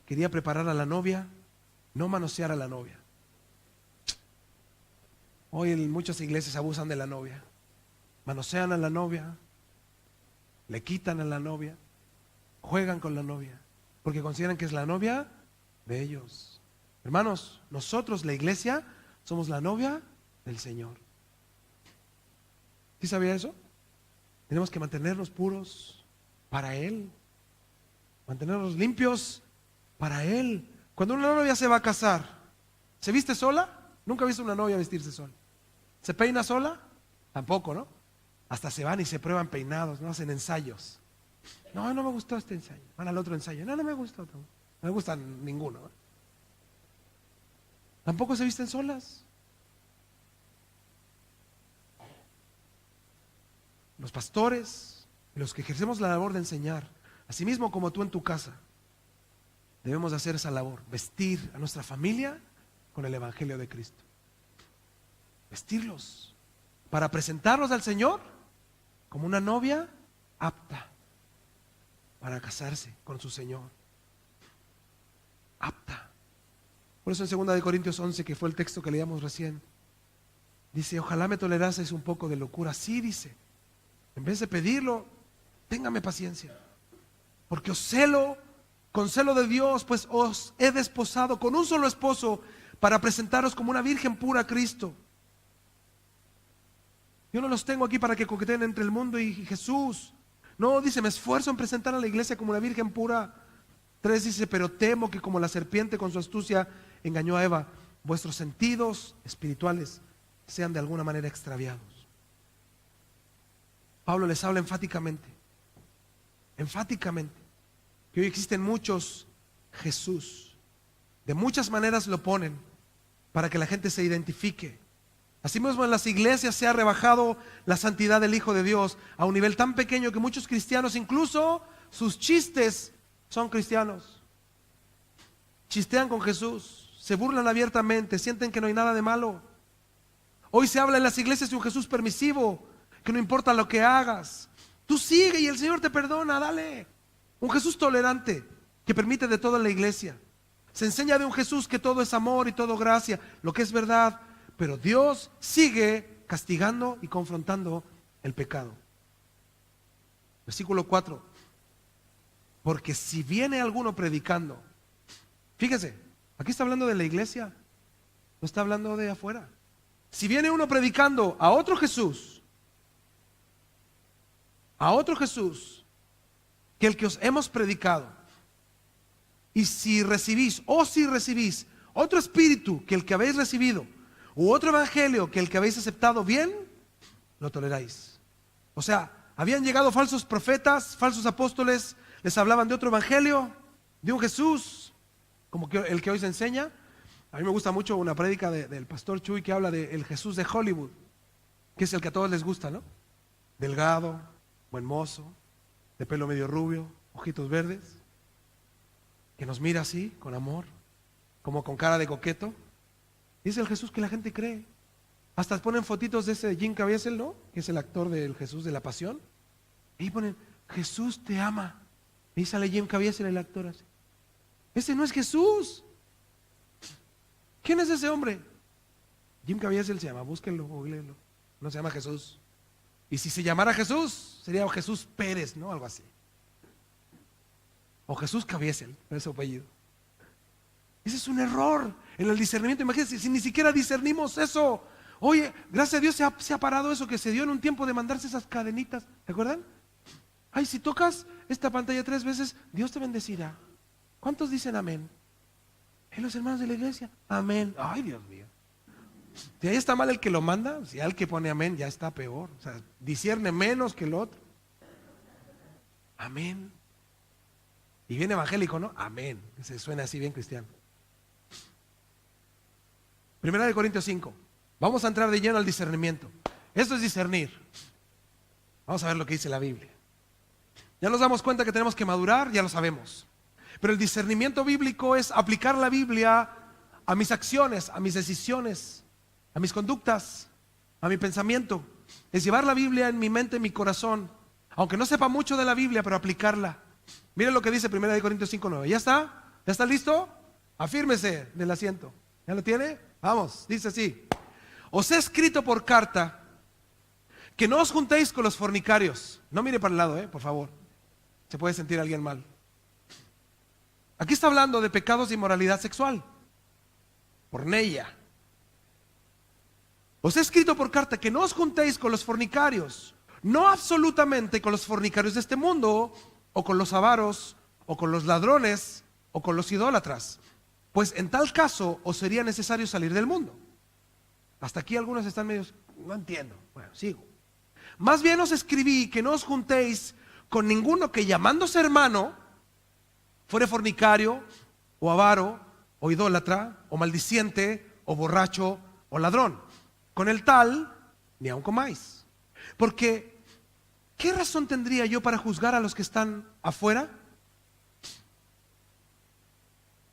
quería preparar a la novia, no manosear a la novia. Hoy en muchas iglesias abusan de la novia, manosean a la novia, le quitan a la novia, juegan con la novia, porque consideran que es la novia de ellos. Hermanos, nosotros, la iglesia, somos la novia del Señor. ¿Sí sabía eso? Tenemos que mantenernos puros para Él, mantenernos limpios para Él. Cuando una novia se va a casar, ¿se viste sola? Nunca he visto una novia vestirse sola. ¿Se peina sola? Tampoco, ¿no? Hasta se van y se prueban peinados, no hacen ensayos. No, no me gustó este ensayo. Van al otro ensayo. No, no me gustó. No me gusta ninguno. Tampoco se visten solas. Los pastores, los que ejercemos la labor de enseñar, asimismo como tú en tu casa, debemos hacer esa labor, vestir a nuestra familia con el Evangelio de Cristo. Vestirlos para presentarlos al Señor como una novia apta para casarse con su Señor. Apta. Por eso en 2 Corintios 11, que fue el texto que leíamos recién, dice: ojalá me toleraseis un poco de locura. Sí, dice, en vez de pedirlo, téngame paciencia, porque os celo con celo de Dios, pues os he desposado con un solo esposo para presentaros como una virgen pura a Cristo. Yo no los tengo aquí para que coqueteen entre el mundo y Jesús. No, dice, me esfuerzo en presentar a la iglesia como una virgen pura. 3 dice, pero temo que como la serpiente con su astucia engañó a Eva, vuestros sentidos espirituales sean de alguna manera extraviados. Pablo les habla enfáticamente, que hoy existen muchos Jesús. De muchas maneras lo ponen para que la gente se identifique. Asimismo, en las iglesias se ha rebajado la santidad del Hijo de Dios a un nivel tan pequeño que muchos cristianos, incluso sus chistes son cristianos. Chistean con Jesús, se burlan abiertamente, sienten que no hay nada de malo. Hoy se habla en las iglesias de un Jesús permisivo, que no importa lo que hagas, tú sigue y el Señor te perdona, dale. Un Jesús tolerante, que permite de todo en la iglesia. Se enseña de un Jesús que todo es amor y todo gracia, lo que es verdad, pero Dios sigue castigando y confrontando el pecado. Versículo 4. Porque si viene alguno predicando, fíjese, aquí está hablando de la iglesia, no está hablando de afuera. Si viene uno predicando a otro Jesús que el que os hemos predicado, y si recibís otro espíritu que el que habéis recibido, u otro evangelio que el que habéis aceptado, bien, lo toleráis. O sea, habían llegado falsos profetas, falsos apóstoles, les hablaban de otro evangelio, de un Jesús, como que el que hoy se enseña. A mí me gusta mucho una prédica del pastor Chuy que habla del Jesús de Hollywood, que es el que a todos les gusta, ¿no? Delgado, buen mozo, de pelo medio rubio, ojitos verdes, que nos mira así, con amor, como con cara de coqueto. Es el Jesús que la gente cree. Hasta ponen fotitos de ese Jim Caviezel, ¿no? Que es el actor del Jesús de la Pasión. Y ponen, Jesús te ama. Y sale Jim Caviezel, el actor así. Ese no es Jesús. ¿Quién es ese hombre? Jim Caviezel se llama, búsquenlo, googleenlo. No se llama Jesús. Y si se llamara Jesús, sería Jesús Pérez, ¿no? Algo así. O Jesús Caviezel, es su apellido. Ese es un error en el discernimiento. Imagínense, si ni siquiera discernimos eso. Oye, gracias a Dios se ha parado eso que se dio en un tiempo de mandarse esas cadenitas. ¿Se acuerdan? Ay, si tocas esta pantalla 3 veces, Dios te bendecirá. ¿Cuántos dicen amén? Los hermanos de la iglesia, amén. Ay, Dios mío. Si ahí está mal el que lo manda, si al que pone amén ya está peor. O sea, discierne menos que el otro. Amén. Y bien evangélico, ¿no? Amén. Se suena así bien cristiano. 1 Corintios 5. Vamos a entrar de lleno al discernimiento. Esto es discernir. Vamos a ver lo que dice la Biblia. Ya nos damos cuenta que tenemos que madurar, ya lo sabemos. Pero el discernimiento bíblico es aplicar la Biblia a mis acciones, a mis decisiones, a mis conductas, a mi pensamiento. Es llevar la Biblia en mi mente, en mi corazón. Aunque no sepa mucho de la Biblia, pero aplicarla. Miren lo que dice 1 Corintios 5:9. ¿Ya está? ¿Ya está listo? Afírmese del asiento. ¿Ya lo tiene? Vamos, dice así. Os he escrito por carta que no os juntéis con los fornicarios. No mire para el lado, por favor. Se puede sentir alguien mal. Aquí está hablando de pecados de inmoralidad sexual. porneia. Os he escrito por carta que no os juntéis con los fornicarios, no absolutamente con los fornicarios de este mundo, o con los avaros, o con los ladrones, o con los idólatras, pues en tal caso os sería necesario salir del mundo. Hasta aquí algunos están medios, no entiendo. Bueno, sigo. Más bien os escribí que no os juntéis con ninguno que llamándose hermano fuere fornicario, o avaro, o idólatra, o maldiciente, o borracho, o ladrón. Con el tal, ni aun comáis. Porque, ¿qué razón tendría yo para juzgar a los que están afuera?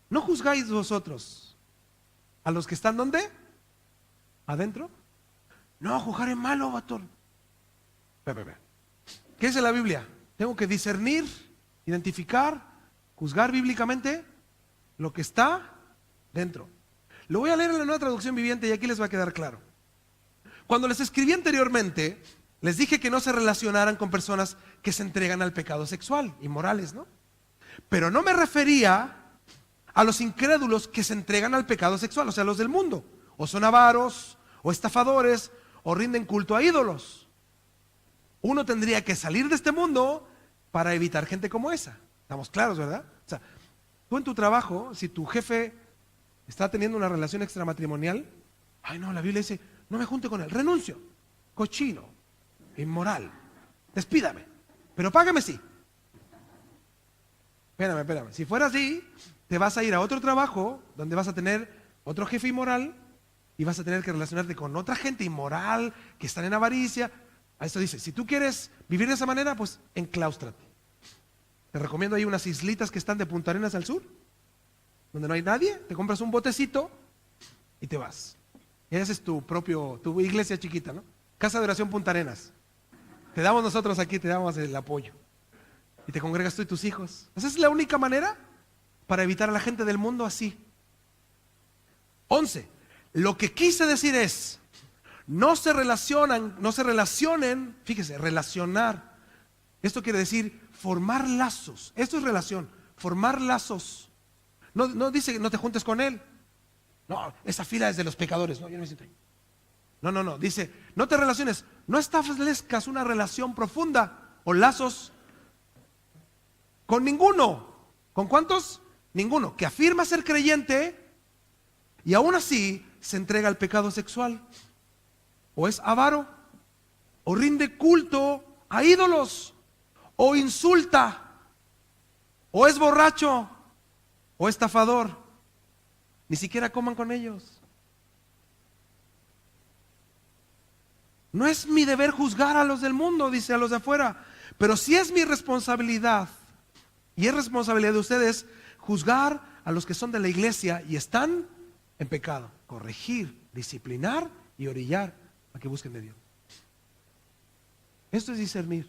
¿No juzgáis vosotros a los que están ¿dónde? ¿Adentro? No, juzgar es malo, vato. ¿Qué dice la Biblia? Tengo que discernir, identificar, juzgar bíblicamente lo que está dentro. Lo voy a leer en la Nueva Traducción Viviente y aquí les va a quedar claro. Cuando les escribí anteriormente, les dije que no se relacionaran con personas que se entregan al pecado sexual, inmorales, ¿no? Pero no me refería a los incrédulos que se entregan al pecado sexual, o sea, los del mundo, o son avaros, o estafadores, o rinden culto a ídolos. Uno tendría que salir de este mundo para evitar gente como esa. Estamos claros, ¿verdad? O sea, tú en tu trabajo, si tu jefe está teniendo una relación extramatrimonial, ay no, la Biblia dice, no me junte con él, renuncio, cochino, inmoral, despídame, pero págame sí. Espérame, si fuera así, te vas a ir a otro trabajo donde vas a tener otro jefe inmoral y vas a tener que relacionarte con otra gente inmoral que están en avaricia. A eso dice, si tú quieres vivir de esa manera, pues encláustrate. Te recomiendo ahí unas islitas que están de Punta Arenas al sur, donde no hay nadie, te compras un botecito y te vas. Y haces tu iglesia chiquita, ¿no? Casa de Oración Punta Arenas. Te damos nosotros aquí, te damos el apoyo. Y te congregas tú y tus hijos. Esa es la única manera para evitar a la gente del mundo así. 11. Lo que quise decir es, no se relacionen, fíjese, relacionar. Esto quiere decir formar lazos. Esto es relación, formar lazos. No dice que no te juntes con él. No, esa fila es de los pecadores. No, yo no me siento ahí. No, dice, no te relaciones, no establezcas una relación profunda o lazos con ninguno. ¿Con cuántos? Ninguno. Que afirma ser creyente y aún así se entrega al pecado sexual. O es avaro, o rinde culto a ídolos, o insulta, o es borracho, o estafador. Ni siquiera coman con ellos. No es mi deber juzgar a los del mundo, dice, a los de afuera, pero sí es mi responsabilidad, y es responsabilidad de ustedes juzgar a los que son de la iglesia y están en pecado, corregir, disciplinar y orillar a que busquen de Dios. Esto es discernir,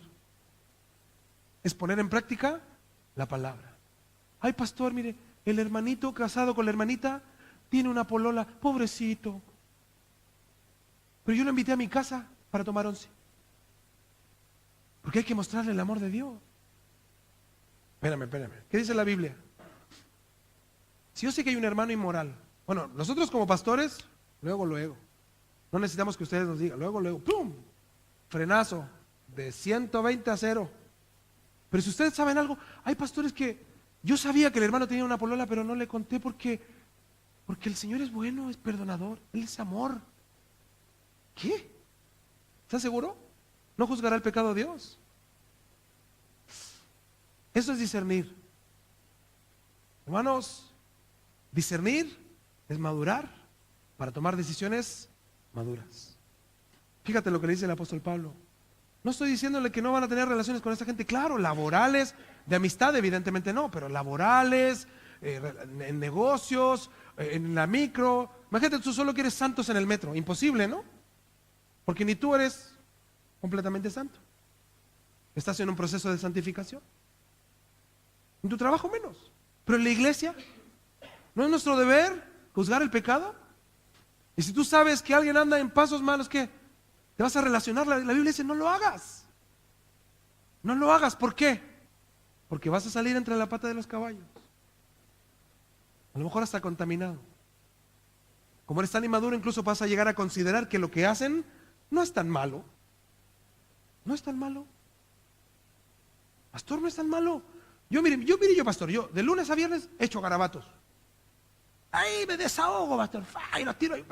es poner en práctica la palabra. Ay, pastor, mire, el hermanito casado con la hermanita tiene una polola, pobrecito. Pero yo lo invité a mi casa para tomar once. Porque hay que mostrarle el amor de Dios. Espérame. ¿Qué dice la Biblia? Si yo sé que hay un hermano inmoral, bueno, nosotros como pastores, luego. No necesitamos que ustedes nos digan, luego, ¡pum! Frenazo, de 120 a 0. Pero si ustedes saben algo, hay pastores que yo sabía que el hermano tenía una polola, pero no le conté porque el Señor es bueno, es perdonador, Él es amor. ¿Qué? ¿Estás seguro? ¿No juzgará el pecado a Dios? Eso es discernir. Hermanos, discernir es madurar para tomar decisiones maduras. Fíjate lo que le dice el apóstol Pablo. No estoy diciéndole que no van a tener relaciones con esta gente, claro, laborales, de amistad evidentemente no, pero laborales, en negocios, en la micro. Imagínate, tú solo quieres santos en el metro, imposible, ¿no? Porque ni tú eres completamente santo. Estás en un proceso de santificación. En tu trabajo menos. Pero en la iglesia, ¿no es nuestro deber juzgar el pecado? Y si tú sabes que alguien anda en pasos malos, ¿qué? Te vas a relacionar. La Biblia dice, no lo hagas. No lo hagas. ¿Por qué? Porque vas a salir entre la pata de los caballos. A lo mejor hasta contaminado. Como eres tan inmaduro, incluso vas a llegar a considerar que lo que hacen no es tan malo. No es tan malo. Pastor, no es tan malo. Yo, pastor, yo de lunes a viernes echo garabatos. Ahí me desahogo, pastor. Y los tiro y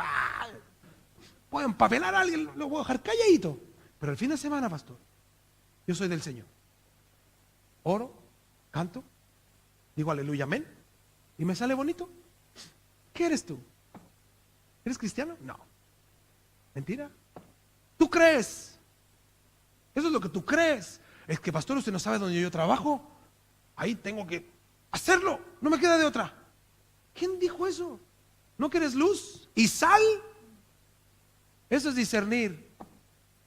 puedo empapelar a alguien, lo voy a dejar calladito. Pero el fin de semana, pastor, yo soy del Señor. Oro, canto, digo aleluya, amén. Y me sale bonito. ¿Qué eres tú? ¿Eres cristiano? No. Mentira. ¿Tú crees? Eso es lo que tú crees. Es que, pastor, usted no sabe dónde yo trabajo. Ahí tengo que hacerlo. No me queda de otra. ¿Quién dijo eso? ¿No que eres luz y sal? Eso es discernir.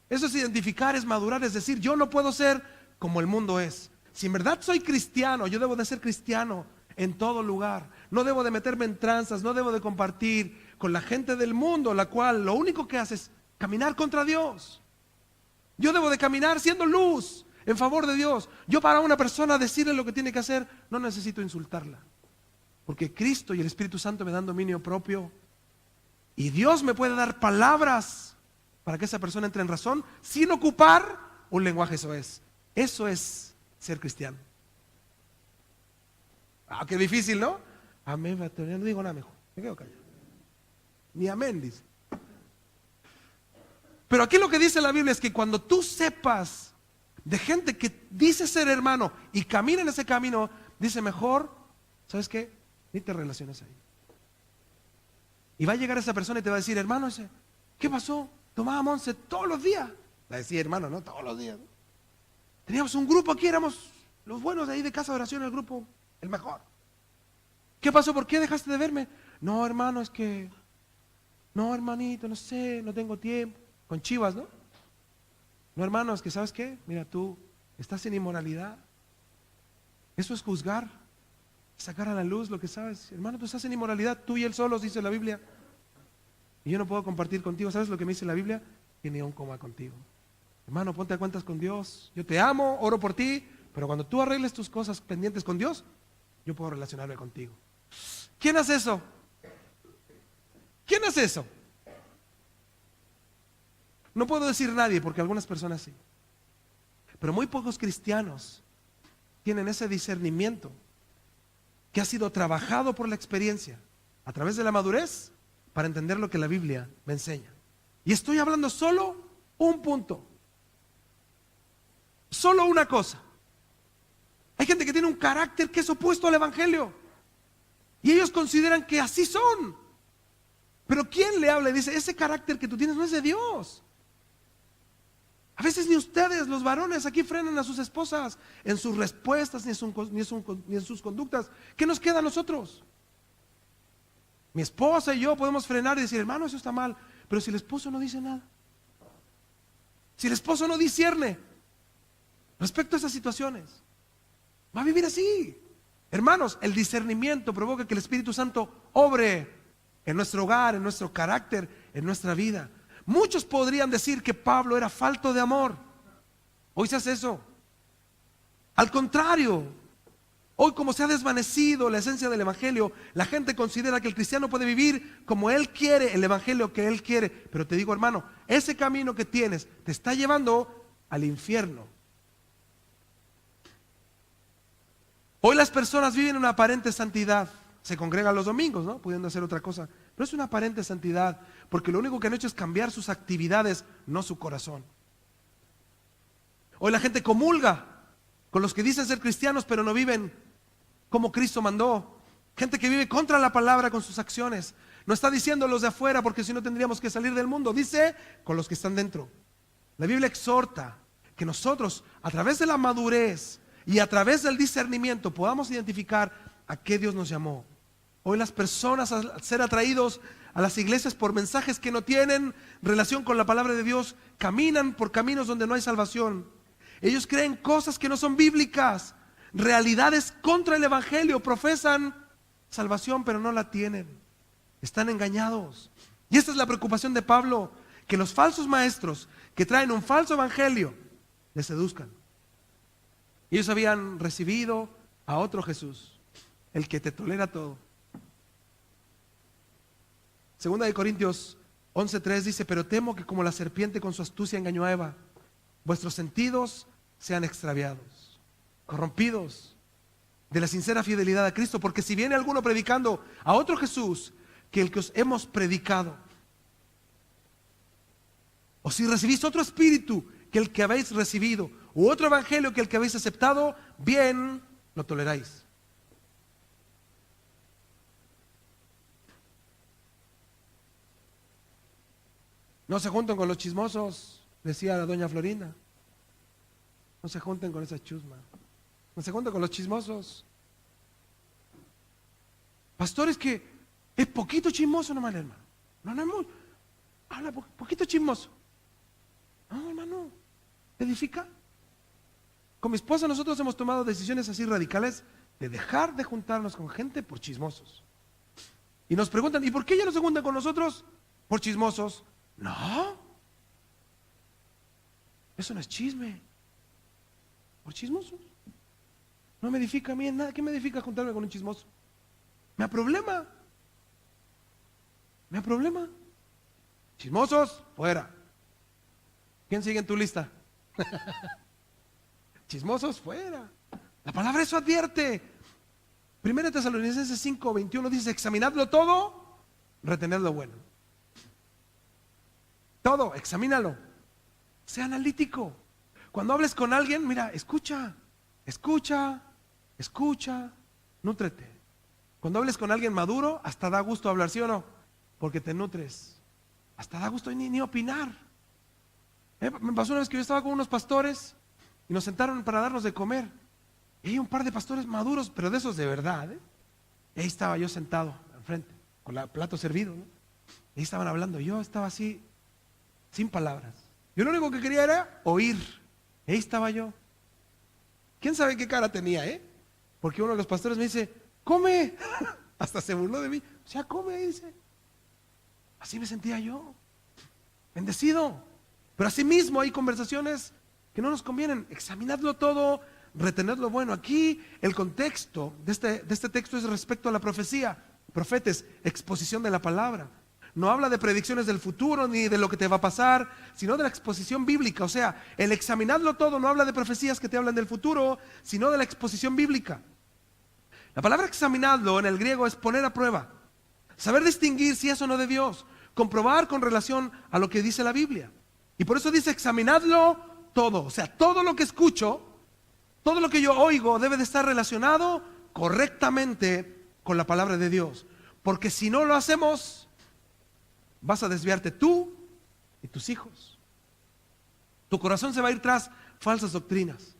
Eso es identificar, es madurar. Es decir, yo no puedo ser como el mundo es. Si en verdad soy cristiano, yo debo de ser cristiano en todo lugar. No debo de meterme en tranzas, no debo de compartir con la gente del mundo, la cual lo único que hace es caminar contra Dios. Yo debo de caminar siendo luz en favor de Dios. Yo, para una persona decirle lo que tiene que hacer, no necesito insultarla, porque Cristo y el Espíritu Santo me dan dominio propio, y Dios me puede dar palabras para que esa persona entre en razón sin ocupar un lenguaje soez. Eso es ser cristiano. Qué difícil, ¿no? Amén, pastor, no digo nada mejor, me quedo callado. Ni amén dice. Pero aquí lo que dice la Biblia es que cuando tú sepas de gente que dice ser hermano y camina en ese camino, dice mejor, ¿sabes qué? Ni te relaciones ahí. Y va a llegar esa persona y te va a decir, hermano, ¿qué pasó? Tomábamos once todos los días. Va a decir, hermano, no todos los días, ¿no? Teníamos un grupo aquí, éramos los buenos de ahí de casa de oración, el grupo, el mejor. ¿Qué pasó? ¿Por qué dejaste de verme? No, hermano, es que, no, hermanito, no sé, no tengo tiempo. Con chivas, ¿no? No, hermano, es que, ¿sabes qué? Mira, tú estás en inmoralidad. Eso es juzgar, sacar a la luz lo que sabes. Hermano, tú estás en inmoralidad, tú y él solos, dice la Biblia. Y yo no puedo compartir contigo. ¿Sabes lo que me dice la Biblia? Que ni aún coma contigo. Hermano, ponte a cuentas con Dios. Yo te amo, oro por ti, pero cuando tú arregles tus cosas pendientes con Dios, yo puedo relacionarme contigo. ¿Quién hace eso? ¿Quién hace eso? No puedo decir nadie, porque algunas personas sí. Pero muy pocos cristianos tienen ese discernimiento que ha sido trabajado por la experiencia, a través de la madurez, para entender lo que la Biblia me enseña. Y estoy hablando solo un punto. Solo una cosa. Hay gente que tiene un carácter que es opuesto al Evangelio. Y ellos consideran que así son. Pero ¿quién le habla y dice, ese carácter que tú tienes no es de Dios? A veces ni ustedes, los varones, aquí frenan a sus esposas en sus respuestas ni en sus conductas. ¿Qué nos queda a nosotros? Mi esposa y yo podemos frenar y decir, hermano, eso está mal. Pero si el esposo no dice nada, si el esposo no discierne respecto a esas situaciones, va a vivir así. Hermanos, el discernimiento provoca que el Espíritu Santo obre en nuestro hogar, en nuestro carácter, en nuestra vida. Muchos podrían decir que Pablo era falto de amor. Hoy se hace eso. Al contrario, hoy, como se ha desvanecido la esencia del Evangelio, la gente considera que el cristiano puede vivir como él quiere, el Evangelio que él quiere. Pero te digo, hermano, ese camino que tienes te está llevando al infierno. Hoy las personas viven una aparente santidad. Se congregan los domingos, ¿no? Pudiendo hacer otra cosa. Pero es una aparente santidad, porque lo único que han hecho es cambiar sus actividades, no su corazón. Hoy la gente comulga con los que dicen ser cristianos, pero no viven como Cristo mandó. Gente que vive contra la palabra con sus acciones. No está diciendo los de afuera, porque si no tendríamos que salir del mundo. Dice con los que están dentro. La Biblia exhorta que nosotros, a través de la madurez y a través del discernimiento, podamos identificar a qué Dios nos llamó. Hoy las personas, al ser atraídos a las iglesias por mensajes que no tienen relación con la palabra de Dios, caminan por caminos donde no hay salvación. Ellos creen cosas que no son bíblicas, realidades contra el Evangelio, profesan salvación pero no la tienen. Están engañados. Y esta es la preocupación de Pablo, que los falsos maestros que traen un falso evangelio les seduzcan. Ellos habían recibido a otro Jesús, el que te tolera todo. Segunda de Corintios 11:3 dice, pero temo que como la serpiente con su astucia engañó a Eva, vuestros sentidos sean extraviados, corrompidos de la sincera fidelidad a Cristo, porque si viene alguno predicando a otro Jesús que el que os hemos predicado, o si recibís otro espíritu que el que habéis recibido, u otro evangelio que el que habéis aceptado, bien lo toleráis. No se junten con los chismosos, decía la doña Florinda. No se junten con esa chusma. No se junten con los chismosos. Pastores que es poquito chismoso nomás, hermano. No, no es muy. Habla poquito chismoso. No, hermano. Edifica. Con mi esposa nosotros hemos tomado decisiones así radicales de dejar de juntarnos con gente por chismosos. Y nos preguntan, ¿y por qué ya no se juntan con nosotros? Por chismosos. No. Eso no es chisme. Por chismosos. No me edifica a mí en nada. ¿Qué me edifica juntarme con un chismoso? Me problema. Me problema. Chismosos, fuera. ¿Quién sigue en tu lista? Chismosos, fuera. La palabra eso advierte. 1 Tesalonicenses 5:21 dice, examinadlo todo, retened lo bueno. Todo, examínalo. Sea analítico. Cuando hables con alguien, mira, escucha, nútrete. Cuando hables con alguien maduro, hasta da gusto hablar, ¿sí o no? Porque te nutres. Hasta da gusto ni opinar. Me pasó una vez que yo estaba con unos pastores y nos sentaron para darnos de comer. Y hay un par de pastores maduros, pero de esos de verdad, ¿eh? Y ahí estaba yo sentado enfrente, con el plato servido, ¿no? Y ahí estaban hablando, yo estaba así, sin palabras. Yo lo único que quería era oír. Y ahí estaba yo. ¿Quién sabe qué cara tenía, Porque uno de los pastores me dice, come. Hasta se burló de mí. O sea, come, dice. Así me sentía yo. Bendecido. Pero así mismo hay conversaciones que no nos convienen. Examinadlo todo, retened lo bueno. Aquí el contexto de este texto es respecto a la profecía. Profetes, exposición de la palabra. No habla de predicciones del futuro ni de lo que te va a pasar, sino de la exposición bíblica. O sea, el examinarlo todo no habla de profecías que te hablan del futuro, sino de la exposición bíblica. La palabra examinarlo en el griego es poner a prueba, saber distinguir si es o no de Dios, comprobar con relación a lo que dice la Biblia. Y por eso dice examinadlo todo. O sea, todo lo que escucho, todo lo que yo oigo debe de estar relacionado correctamente con la palabra de Dios. Porque si no lo hacemos, vas a desviarte tú y tus hijos. Tu corazón se va a ir tras falsas doctrinas.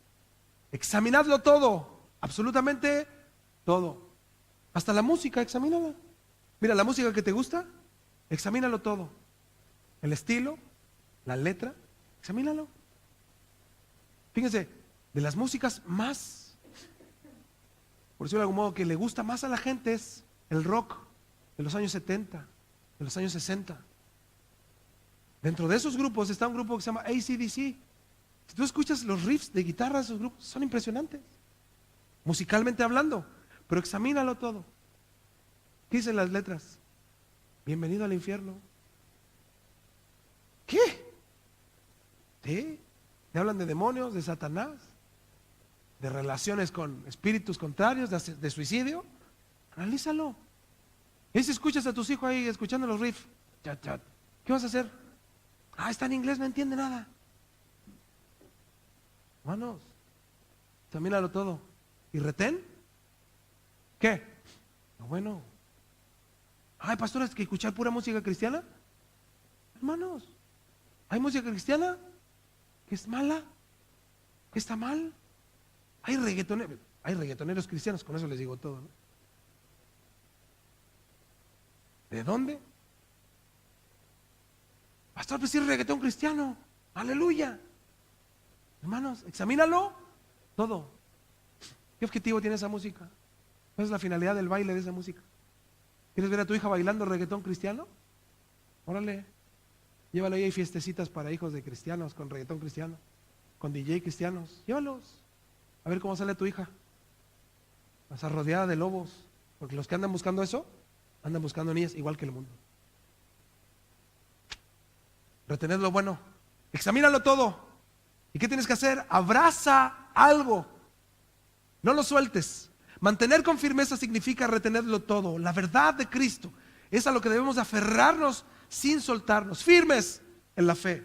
Examinadlo todo, absolutamente todo. Hasta la música, examínala. Mira, la música que te gusta, examínalo todo. El estilo, la letra, examínalo. Fíjense, de las músicas más, por decirlo de algún modo, que le gusta más a la gente es el rock de los años 70. De los años 60. Dentro de esos grupos está un grupo que se llama AC/DC. Si tú escuchas los riffs de guitarra de esos grupos, son impresionantes, musicalmente hablando. Pero examínalo todo. ¿Qué dicen las letras? Bienvenido al infierno. ¿Qué? ¿Sí? Te hablan de demonios, de Satanás, de relaciones con espíritus contrarios, de suicidio. Analízalo. Y si escuchas a tus hijos ahí escuchando los riffs, chat, chat, ¿qué vas a hacer? Está en inglés, no entiende nada. Hermanos, examínalo todo. ¿Y retén? ¿Qué? Bueno. ¿Hay pastores que escuchar pura música cristiana? Hermanos, ¿hay música cristiana que es mala? ¿Que está mal? Hay reggaetoneros cristianos, con eso les digo todo, ¿no? ¿De dónde? Pastor, pues sí es reggaetón cristiano. Aleluya. Hermanos, examínalo todo. ¿Qué objetivo tiene esa música? ¿Cuál es la finalidad del baile de esa música? ¿Quieres ver a tu hija bailando reggaetón cristiano? Órale, llévalo ahí, hay fiestecitas para hijos de cristianos con reggaetón cristiano, con DJ cristianos. Llévalos. A ver cómo sale tu hija. Vas a rodeada de lobos, porque los que andan buscando eso andan buscando niñas igual que el mundo. retener lo bueno. Examínalo todo. ¿Y qué tienes que hacer? Abraza algo. No lo sueltes. Mantener con firmeza significa retenerlo todo. La verdad de Cristo es a lo que debemos aferrarnos sin soltarnos, firmes en la fe.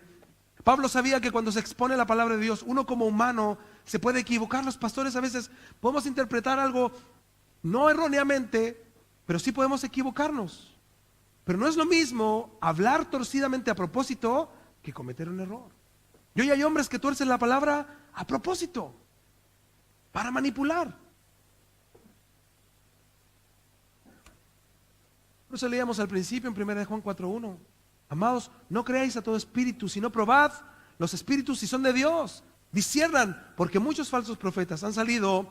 Pablo sabía que cuando se expone la palabra de Dios, uno como humano se puede equivocar. Los pastores a veces podemos interpretar algo no erróneamente, pero sí podemos equivocarnos. Pero no es lo mismo hablar torcidamente a propósito que cometer un error. Y hoy hay hombres que tuercen la palabra a propósito, para manipular. Por eso leíamos al principio en 1 Juan 4:1. Amados, no creáis a todo espíritu, sino probad los espíritus si son de Dios. Disciernan, porque muchos falsos profetas han salido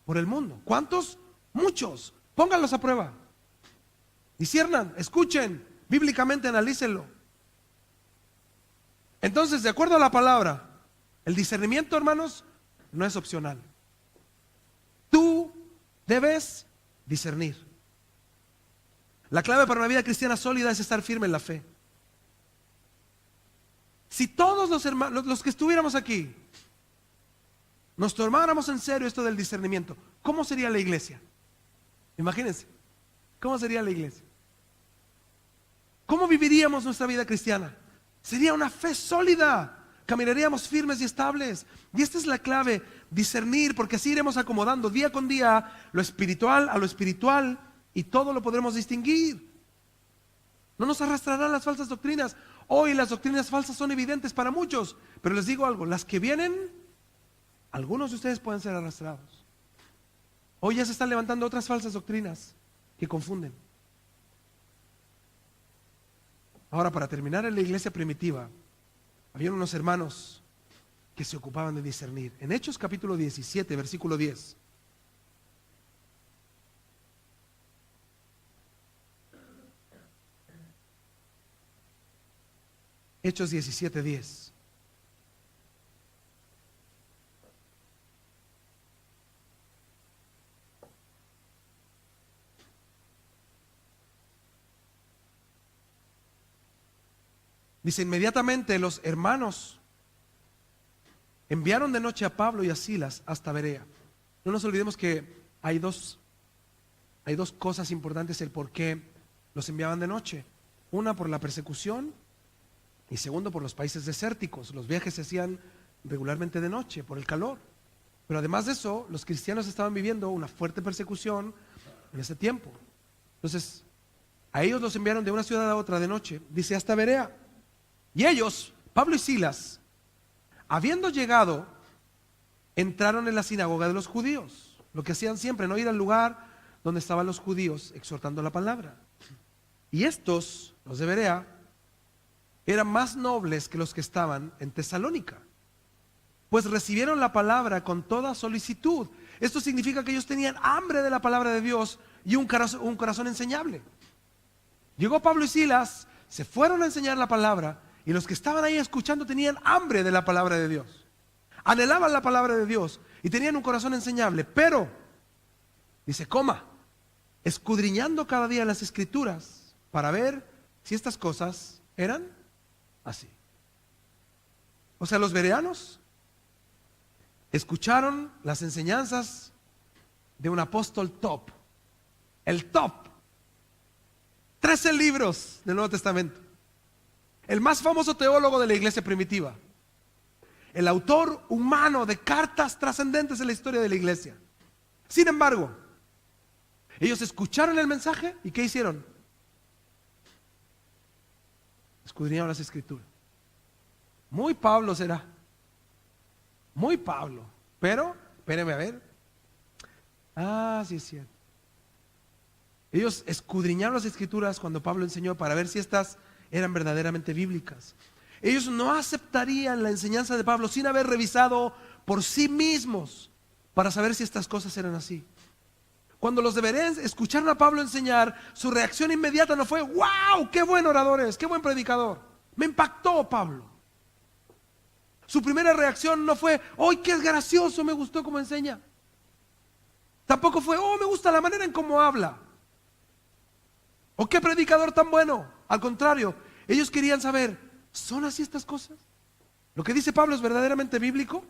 por el mundo. ¿Cuántos? Muchos. Pónganlos a prueba. Disciernan, escuchen, bíblicamente analícenlo. Entonces, de acuerdo a la palabra, el discernimiento, hermanos, no es opcional. Tú debes discernir. La clave para una vida cristiana sólida es estar firme en la fe. Si todos los hermanos, los que estuviéramos aquí, nos tomáramos en serio esto del discernimiento, ¿cómo sería la iglesia? Imagínense, ¿cómo sería la iglesia? ¿Cómo viviríamos nuestra vida cristiana? Sería una fe sólida, caminaríamos firmes y estables. Y esta es la clave, discernir, porque así iremos acomodando día con día lo espiritual a lo espiritual y todo lo podremos distinguir. No nos arrastrarán las falsas doctrinas. Hoy las doctrinas falsas son evidentes para muchos, pero les digo algo, las que vienen, algunos de ustedes pueden ser arrastrados. Hoy ya se están levantando otras falsas doctrinas que confunden. Ahora, para terminar, en la iglesia primitiva había unos hermanos que se ocupaban de discernir. En Hechos capítulo 17, versículo 10. Hechos 17, 10. Dice, inmediatamente los hermanos enviaron de noche a Pablo y a Silas hasta Berea. No nos olvidemos que hay dos cosas importantes el por qué los enviaban de noche. Una, por la persecución, y segundo, por los países desérticos. Los viajes se hacían regularmente de noche por el calor. Pero además de eso, los cristianos estaban viviendo una fuerte persecución en ese tiempo. Entonces, a ellos los enviaron de una ciudad a otra de noche. Dice, hasta Berea. Y ellos, Pablo y Silas, habiendo llegado, entraron en la sinagoga de los judíos. Lo que hacían siempre, no ir al lugar donde estaban los judíos exhortando la palabra. Y estos, los de Berea, eran más nobles que los que estaban en Tesalónica, pues recibieron la palabra con toda solicitud. Esto significa que ellos tenían hambre de la palabra de Dios y un corazón enseñable. Llegó Pablo y Silas, se fueron a enseñar la palabra, y los que estaban ahí escuchando tenían hambre de la palabra de Dios. Anhelaban la palabra de Dios y tenían un corazón enseñable. Pero, dice, escudriñando cada día las escrituras para ver si estas cosas eran así. O sea, los bereanos escucharon las enseñanzas de un apóstol top. El top. 13 libros del Nuevo Testamento. El más famoso teólogo de la iglesia primitiva. El autor humano de cartas trascendentes en la historia de la iglesia. Sin embargo, ellos escucharon el mensaje y ¿qué hicieron? Escudriñaron las escrituras. Muy Pablo será. Muy Pablo. Pero, espérenme a ver. Sí es cierto. Ellos escudriñaron las escrituras cuando Pablo enseñó para ver si estas eran verdaderamente bíblicas. Ellos no aceptarían la enseñanza de Pablo sin haber revisado por sí mismos para saber si estas cosas eran así. Cuando los de Berea escucharon a Pablo enseñar, su reacción inmediata no fue ¡wow! ¡Qué buen orador es! ¡Qué buen predicador! Me impactó Pablo. Su primera reacción no fue ¡ay, qué gracioso! Me gustó cómo enseña. Tampoco fue ¡oh, me gusta la manera en cómo habla! ¿O qué predicador tan bueno? Al contrario, ellos querían saber ¿Son así estas cosas? ¿Lo que dice Pablo es verdaderamente bíblico?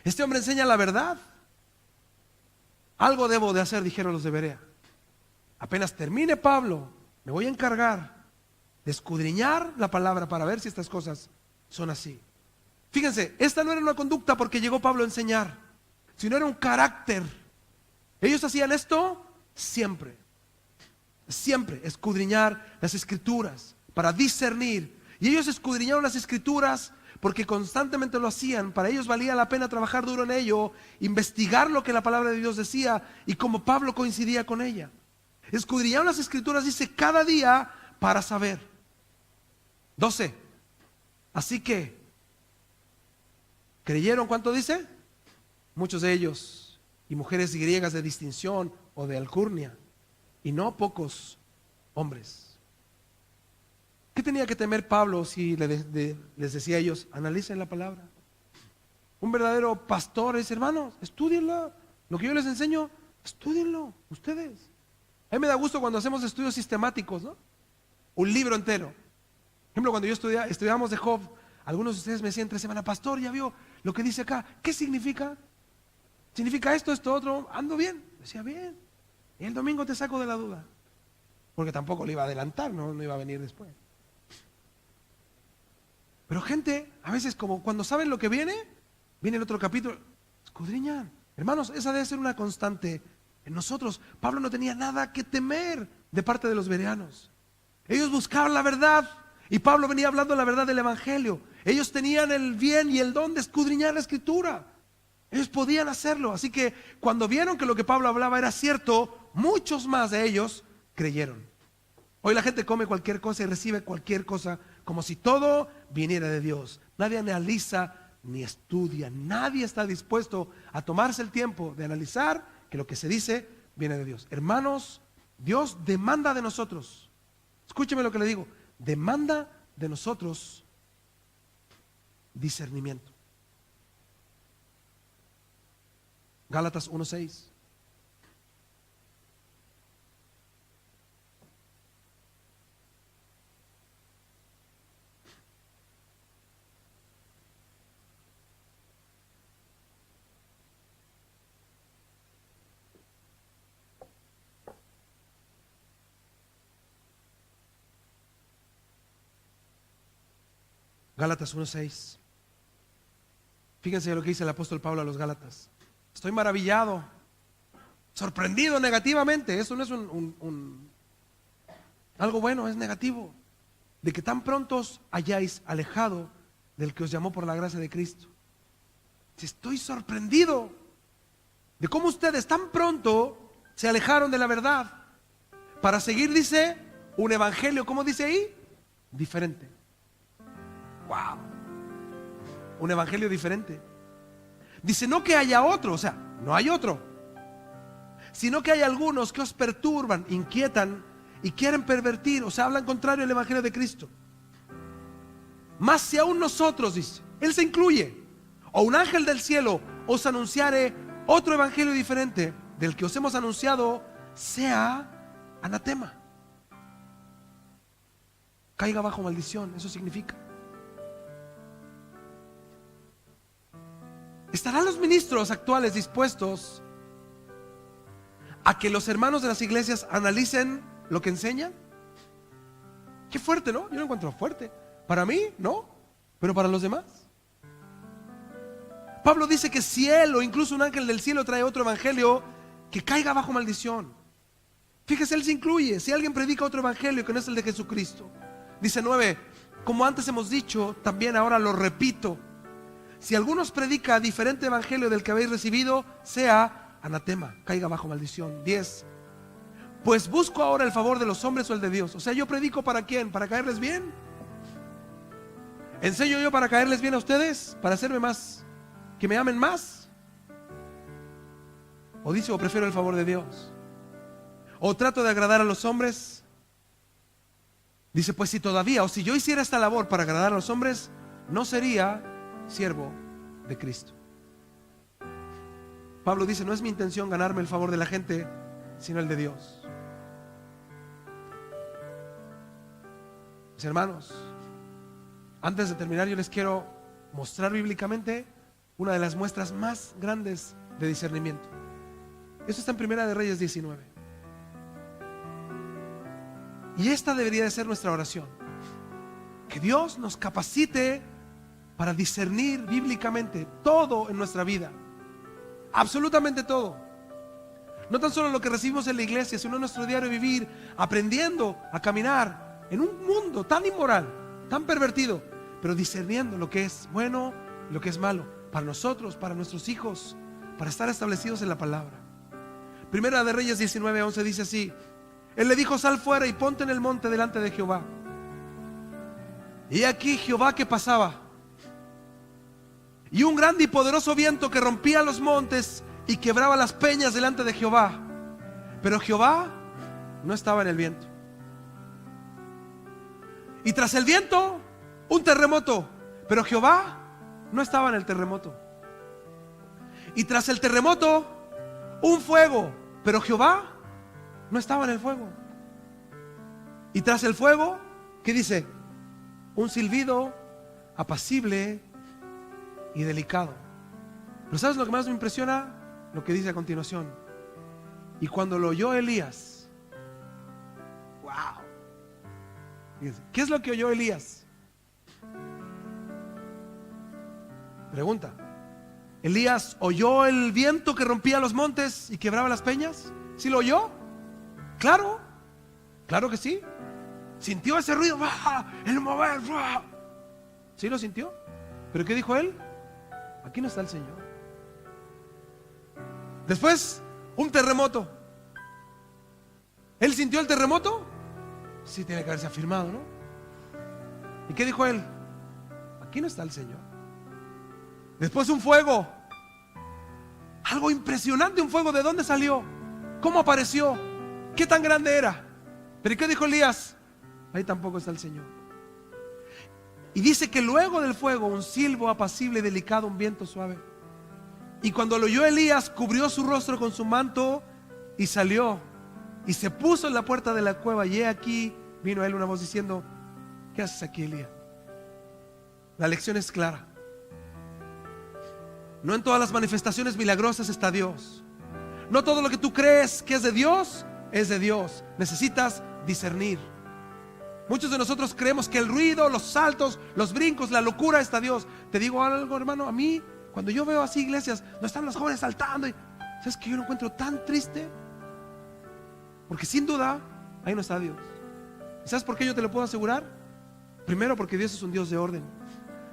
Este hombre enseña la verdad. Algo debo de hacer, dijeron los de Berea. Apenas termine Pablo, me voy a encargar de escudriñar la palabra para ver si estas cosas son así. Fíjense, esta no era una conducta porque llegó Pablo a enseñar, sino era un carácter. Ellos hacían esto siempre, siempre, escudriñar las escrituras para discernir. Y ellos escudriñaron las escrituras porque constantemente lo hacían. Para ellos valía la pena trabajar duro en ello, investigar lo que la palabra de Dios decía, y como Pablo coincidía con ella. Escudriñaron las escrituras, dice, cada día para saber. 12. Así que creyeron, ¿cuánto dice? Muchos de ellos, y mujeres griegas de distinción o de alcurnia, y no pocos hombres. ¿Qué tenía que temer Pablo si les decía a ellos, analicen la palabra? Un verdadero pastor es, hermanos, estudienla. Lo que yo les enseño, estudienlo ustedes. A mí me da gusto cuando hacemos estudios sistemáticos, ¿no? Un libro entero. Por ejemplo, cuando yo estudiábamos de Job, algunos de ustedes me decían 3 semanas, pastor, ya vio lo que dice acá. ¿Qué significa? ¿Significa esto, esto, otro? ¿Ando bien? Decía, bien. Y el domingo te saco de la duda. Porque tampoco le iba a adelantar, no iba a venir después. Pero gente, a veces como cuando saben lo que viene el otro capítulo, escudriñan. Hermanos, esa debe ser una constante en nosotros. Pablo no tenía nada que temer de parte de los bereanos. Ellos buscaban la verdad y Pablo venía hablando la verdad del evangelio. Ellos tenían el bien y el don de escudriñar la escritura. Ellos podían hacerlo. Así que cuando vieron que lo que Pablo hablaba era cierto, muchos más de ellos creyeron. Hoy la gente come cualquier cosa y recibe cualquier cosa como si todo viniera de Dios. Nadie analiza ni estudia. Nadie está dispuesto a tomarse el tiempo de analizar que lo que se dice viene de Dios. Hermanos, Dios demanda de nosotros. Escúcheme lo que le digo. Demanda de nosotros discernimiento. Gálatas 1:6. Gálatas 1:6. Fíjense lo que dice el apóstol Pablo a los Gálatas. Estoy maravillado, sorprendido negativamente. Eso no es algo bueno, es negativo. De que tan pronto os hayáis alejado del que os llamó por la gracia de Cristo. Estoy sorprendido de cómo ustedes tan pronto se alejaron de la verdad para seguir, dice, un evangelio, ¿cómo dice ahí? Diferente. Wow. Un evangelio diferente. Dice, no que haya otro, o sea, no hay otro, sino que hay algunos que os perturban, inquietan y quieren pervertir, o sea, hablan contrario al evangelio de Cristo. Más si aún nosotros, dice, Él se incluye, o un ángel del cielo os anunciare otro evangelio diferente del que os hemos anunciado, sea anatema. Caiga bajo maldición, eso significa. ¿Estarán los ministros actuales dispuestos a que los hermanos de las iglesias analicen lo que enseñan? Qué fuerte, ¿no? Yo lo encuentro fuerte. Para mí, no, pero para los demás. Pablo dice que si él o incluso un ángel del cielo trae otro evangelio, que caiga bajo maldición. Fíjese, él se incluye. Si alguien predica otro evangelio que no es el de Jesucristo. Dice 9, como antes hemos dicho, también ahora lo repito. Si algunos predica diferente evangelio del que habéis recibido, sea anatema, caiga bajo maldición. 10. Pues busco ahora el favor de los hombres o el de Dios. O sea, yo predico ¿para quién? ¿Para caerles bien? ¿Enseño yo para caerles bien a ustedes? ¿Para hacerme más? ¿Que me amen más? ¿O dice, o prefiero el favor de Dios? ¿O trato de agradar a los hombres? Dice, pues si todavía, o si yo hiciera esta labor para agradar a los hombres, no sería siervo de Cristo. Pablo dice, no es mi intención ganarme el favor de la gente, sino el de Dios. Mis hermanos, Antes de terminar, yo les quiero mostrar bíblicamente una de las muestras más grandes de discernimiento. Eso está en Primera de Reyes 19. Y esta debería de ser nuestra oración: que Dios nos capacite para discernir bíblicamente todo en nuestra vida, absolutamente todo. No tan solo lo que recibimos en la iglesia, sino en nuestro diario vivir, aprendiendo a caminar en un mundo tan inmoral, tan pervertido, pero discerniendo lo que es bueno y lo que es malo para nosotros, para nuestros hijos, para estar establecidos en la palabra. Primera de Reyes 19:11 dice así: Él le dijo: sal fuera y ponte en el monte delante de Jehová. Y aquí Jehová que pasaba, y un grande y poderoso viento que rompía los montes y quebraba las peñas delante de Jehová. Pero Jehová no estaba en el viento. Y tras el viento, un terremoto, pero Jehová no estaba en el terremoto. Y tras el terremoto, un fuego, pero Jehová no estaba en el fuego. Y tras el fuego, ¿qué dice? Un silbido apacible y delicado. Pero ¿sabes lo que más me impresiona? Lo que dice a continuación: y cuando lo oyó Elías. Wow. Fíjense, ¿qué es lo que oyó Elías? Pregunta: ¿Elías oyó el viento que rompía los montes y quebraba las peñas? ¿Sí lo oyó? Claro, claro que sí. ¿Sintió ese ruido? ¡Bah! El mover. ¡Bah! ¿Sí lo sintió? ¿Pero qué dijo él? Aquí no está el Señor. Después, un terremoto. ¿Él sintió el terremoto? Sí, tiene que haberse afirmado, ¿no? ¿Y qué dijo él? Aquí no está el Señor. Después, un fuego. Algo impresionante, un fuego. ¿De dónde salió? ¿Cómo apareció? ¿Qué tan grande era? ¿Pero qué dijo Elías? Ahí tampoco está el Señor. Y dice que luego del fuego, un silbo apacible y delicado, un viento suave. Y cuando lo oyó Elías, cubrió su rostro con su manto y salió y se puso en la puerta de la cueva. Y he aquí, vino a él una voz diciendo: ¿qué haces aquí, Elías? La lección es clara. No en todas las manifestaciones milagrosas está Dios. No todo lo que tú crees que es de Dios es de Dios. Necesitas discernir. Muchos de nosotros creemos que el ruido, los saltos, los brincos, la locura está Dios. Te digo algo, hermano, a mí cuando yo veo así iglesias, no están los jóvenes saltando, ¿sabes que yo lo encuentro tan triste? Porque sin duda ahí no está Dios. ¿Sabes por qué yo te lo puedo asegurar? Primero, porque Dios es un Dios de orden.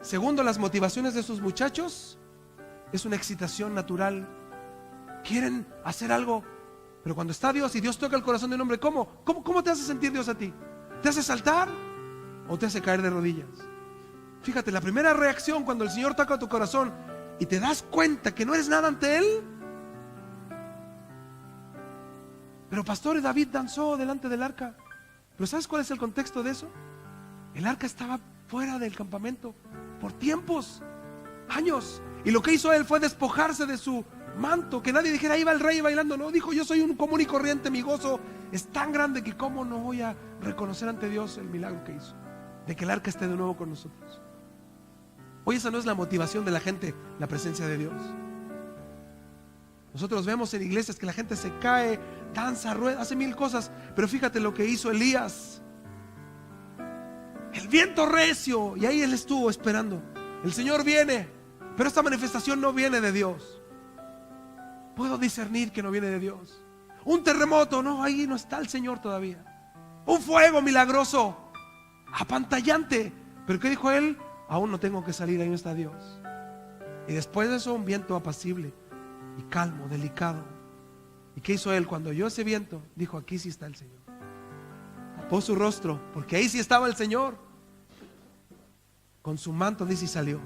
Segundo, las motivaciones de esos muchachos es una excitación natural. Quieren hacer algo, pero cuando está Dios y Dios toca el corazón de un hombre, ¿cómo te hace sentir Dios a ti? ¿Te hace saltar o te hace caer de rodillas? Fíjate, la primera reacción cuando el Señor toca tu corazón y te das cuenta que no eres nada ante Él. Pero pastor, David danzó delante del arca. Pero ¿sabes cuál es el contexto de eso? El arca estaba fuera del campamento por tiempos, años. Y lo que hizo él fue despojarse de su manto. Que nadie dijera: ahí va el rey bailando. No, dijo: yo soy un común y corriente. Mi gozo es tan grande que cómo no voy a reconocer ante Dios el milagro que hizo, de que el arca esté de nuevo con nosotros. Hoy esa no es la motivación de la gente, la presencia de Dios. Nosotros vemos en iglesias que la gente se cae, danza, rueda, hace mil cosas. Pero fíjate lo que hizo Elías. El viento recio, y ahí él estuvo esperando. El Señor viene, pero esta manifestación no viene de Dios. Puedo discernir que no viene de Dios. Un terremoto, no, ahí no está el Señor todavía. Un fuego milagroso, apantallante. Pero ¿qué dijo él? Aún no tengo que salir, ahí no está Dios. Y después de eso, un viento apacible y calmo, delicado. ¿Y qué hizo él? Cuando oyó ese viento, dijo: aquí sí está el Señor. Tapó su rostro, porque ahí sí estaba el Señor. Con su manto, dice, y salió.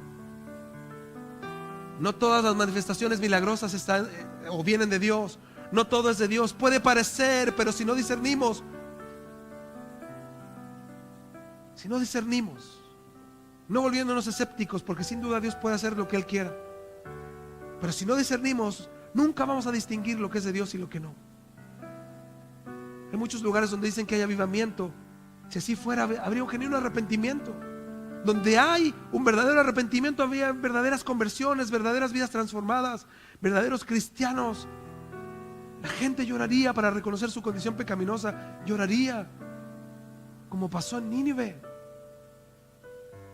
No todas las manifestaciones milagrosas están o vienen de Dios. No todo es de Dios. Puede parecer, pero si no discernimos, no volviéndonos escépticos, porque sin duda Dios puede hacer lo que Él quiera, pero si no discernimos, nunca vamos a distinguir lo que es de Dios y lo que no. Hay muchos lugares donde dicen que hay avivamiento. Si así fuera, habría un genuino arrepentimiento. Donde hay un verdadero arrepentimiento, había verdaderas conversiones, verdaderas vidas transformadas, verdaderos cristianos. La gente lloraría para reconocer su condición pecaminosa, lloraría, como pasó en Nínive.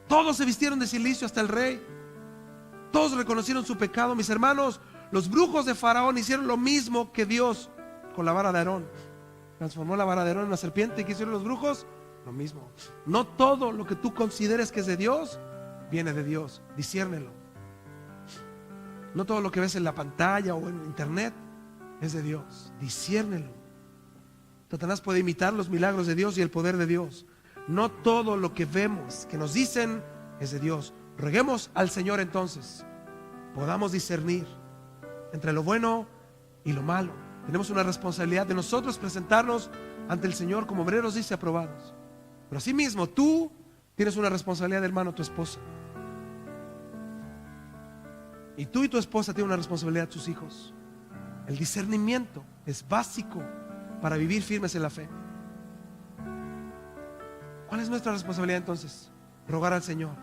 Todos se vistieron de cilicio, hasta el rey. Todos reconocieron su pecado. Mis hermanos, los brujos de Faraón hicieron lo mismo que Dios con la vara de Aarón. Transformó la vara de Aarón en una serpiente. ¿Y qué hicieron los brujos? Lo mismo. No todo lo que tú consideres que es de Dios viene de Dios. Disciérnelo. No todo lo que ves en la pantalla o en internet es de Dios. Disciérnelo. Satanás puede imitar los milagros de Dios y el poder de Dios. No todo lo que vemos, que nos dicen, es de Dios. Roguemos al Señor entonces podamos discernir entre lo bueno y lo malo. Tenemos una responsabilidad de nosotros presentarnos ante el Señor como obreros, dice, aprobados. Pero asimismo tú tienes una responsabilidad, hermano, tu esposa. Y tú y tu esposa tienen una responsabilidad, tus hijos. El discernimiento es básico para vivir firmes en la fe. ¿Cuál es nuestra responsabilidad entonces? Rogar al Señor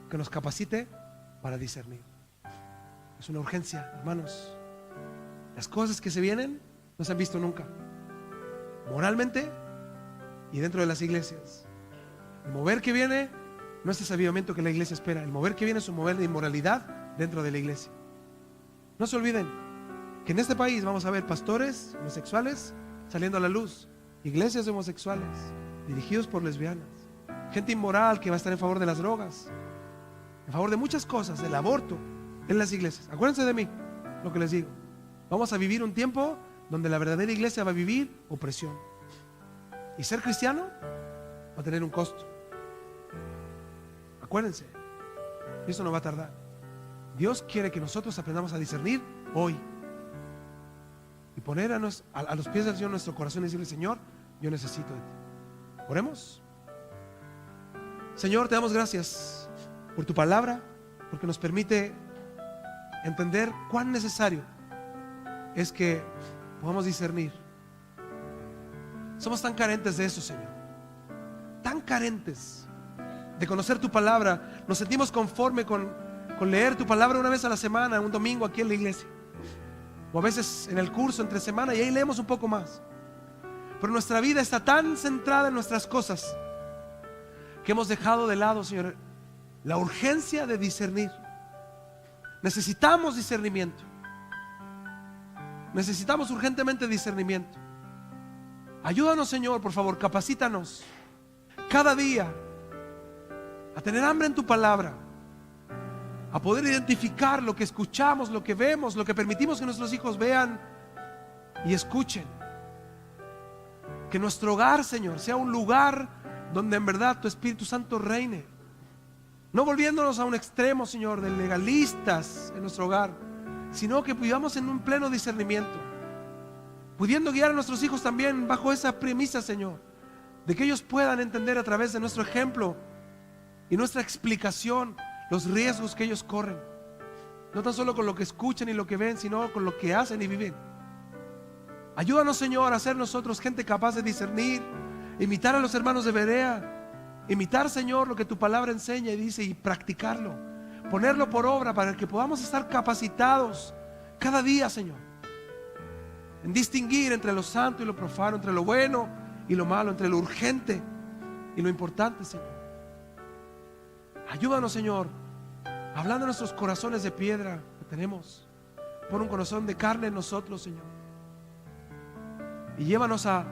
que nos capacite para discernir. Es una urgencia, hermanos. Las cosas que se vienen no se han visto nunca, moralmente y dentro de las iglesias. El mover que viene no es ese avivamiento que la iglesia espera. El mover que viene es un mover de inmoralidad dentro de la iglesia. No se olviden que en este país vamos a ver pastores homosexuales saliendo a la luz, iglesias de homosexuales dirigidos por lesbianas, gente inmoral que va a estar en favor de las drogas, en favor de muchas cosas, del aborto en las iglesias. Acuérdense de mí, lo que les digo. Vamos a vivir un tiempo donde la verdadera iglesia va a vivir opresión. Y ser cristiano va a tener un costo. Acuérdense, eso no va a tardar. Dios quiere que nosotros aprendamos a discernir hoy y poner a los pies del Señor nuestro corazón y decirle: Señor, yo necesito de ti. Oremos. Señor, te damos gracias por tu palabra, porque nos permite entender cuán necesario es que podamos discernir. Somos tan carentes de eso, Señor, tan carentes de conocer tu palabra. Nos sentimos conforme con leer tu palabra una vez a la semana, un domingo aquí en la iglesia, o a veces en el curso entre semana, y ahí leemos un poco más. Pero nuestra vida está tan centrada en nuestras cosas que hemos dejado de lado, Señor, la urgencia de discernir. Necesitamos discernimiento. Necesitamos urgentemente discernimiento. Ayúdanos, Señor, por favor, capacítanos cada día a tener hambre en tu palabra, a poder identificar lo que escuchamos, lo que vemos, lo que permitimos que nuestros hijos vean y escuchen. Que nuestro hogar, Señor, sea un lugar donde en verdad tu Espíritu Santo reine, no volviéndonos a un extremo, Señor, de legalistas en nuestro hogar, sino que vivamos en un pleno discernimiento, pudiendo guiar a nuestros hijos también bajo esa premisa, Señor, de que ellos puedan entender a través de nuestro ejemplo y nuestra explicación los riesgos que ellos corren, no tan solo con lo que escuchan y lo que ven, sino con lo que hacen y viven. Ayúdanos, Señor, a ser nosotros gente capaz de discernir, imitar a los hermanos de Berea, imitar, Señor, lo que tu palabra enseña y dice, y practicarlo, ponerlo por obra para que podamos estar capacitados cada día, Señor, en distinguir entre lo santo y lo profano, entre lo bueno y lo malo, entre lo urgente y lo importante, Señor. Ayúdanos, Señor, hablando de nuestros corazones de piedra que tenemos, pon un corazón de carne en nosotros, Señor, y llévanos a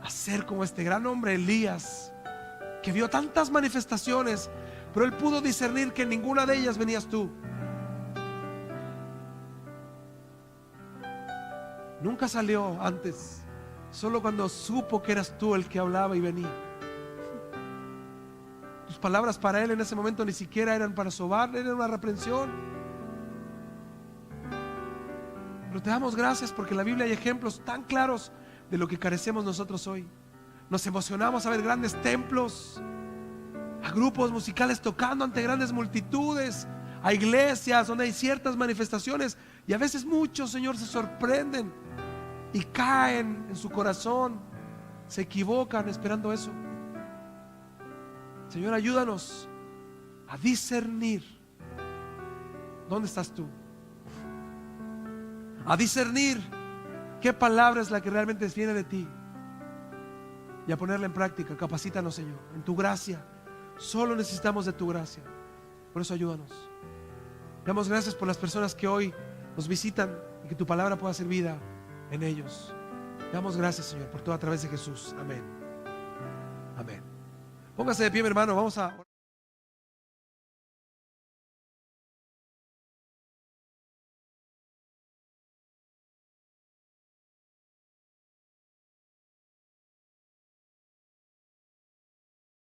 ser como este gran hombre Elías, que vio tantas manifestaciones, pero él pudo discernir que en ninguna de ellas venías tú. Nunca salió antes, solo cuando supo que eras tú el que hablaba y venía. Tus palabras para él en ese momento ni siquiera eran para sobarle, era una reprensión. Pero te damos gracias porque en la Biblia hay ejemplos tan claros de lo que carecemos nosotros hoy. Nos emocionamos a ver grandes templos, a grupos musicales tocando ante grandes multitudes, a iglesias donde hay ciertas manifestaciones, y a veces muchos, Señor, se sorprenden y caen en su corazón, se equivocan esperando eso. Señor, ayúdanos a discernir. ¿Dónde estás tú? A discernir qué palabra es la que realmente viene de ti y a ponerla en práctica. Capacítanos, Señor, en tu gracia. Solo necesitamos de tu gracia. Por eso ayúdanos. Damos gracias por las personas que hoy nos visitan y que tu palabra pueda ser vida en ellos. Damos gracias, Señor, por todo a través de Jesús. Amén. Amén. Póngase de pie, mi hermano. Vamos a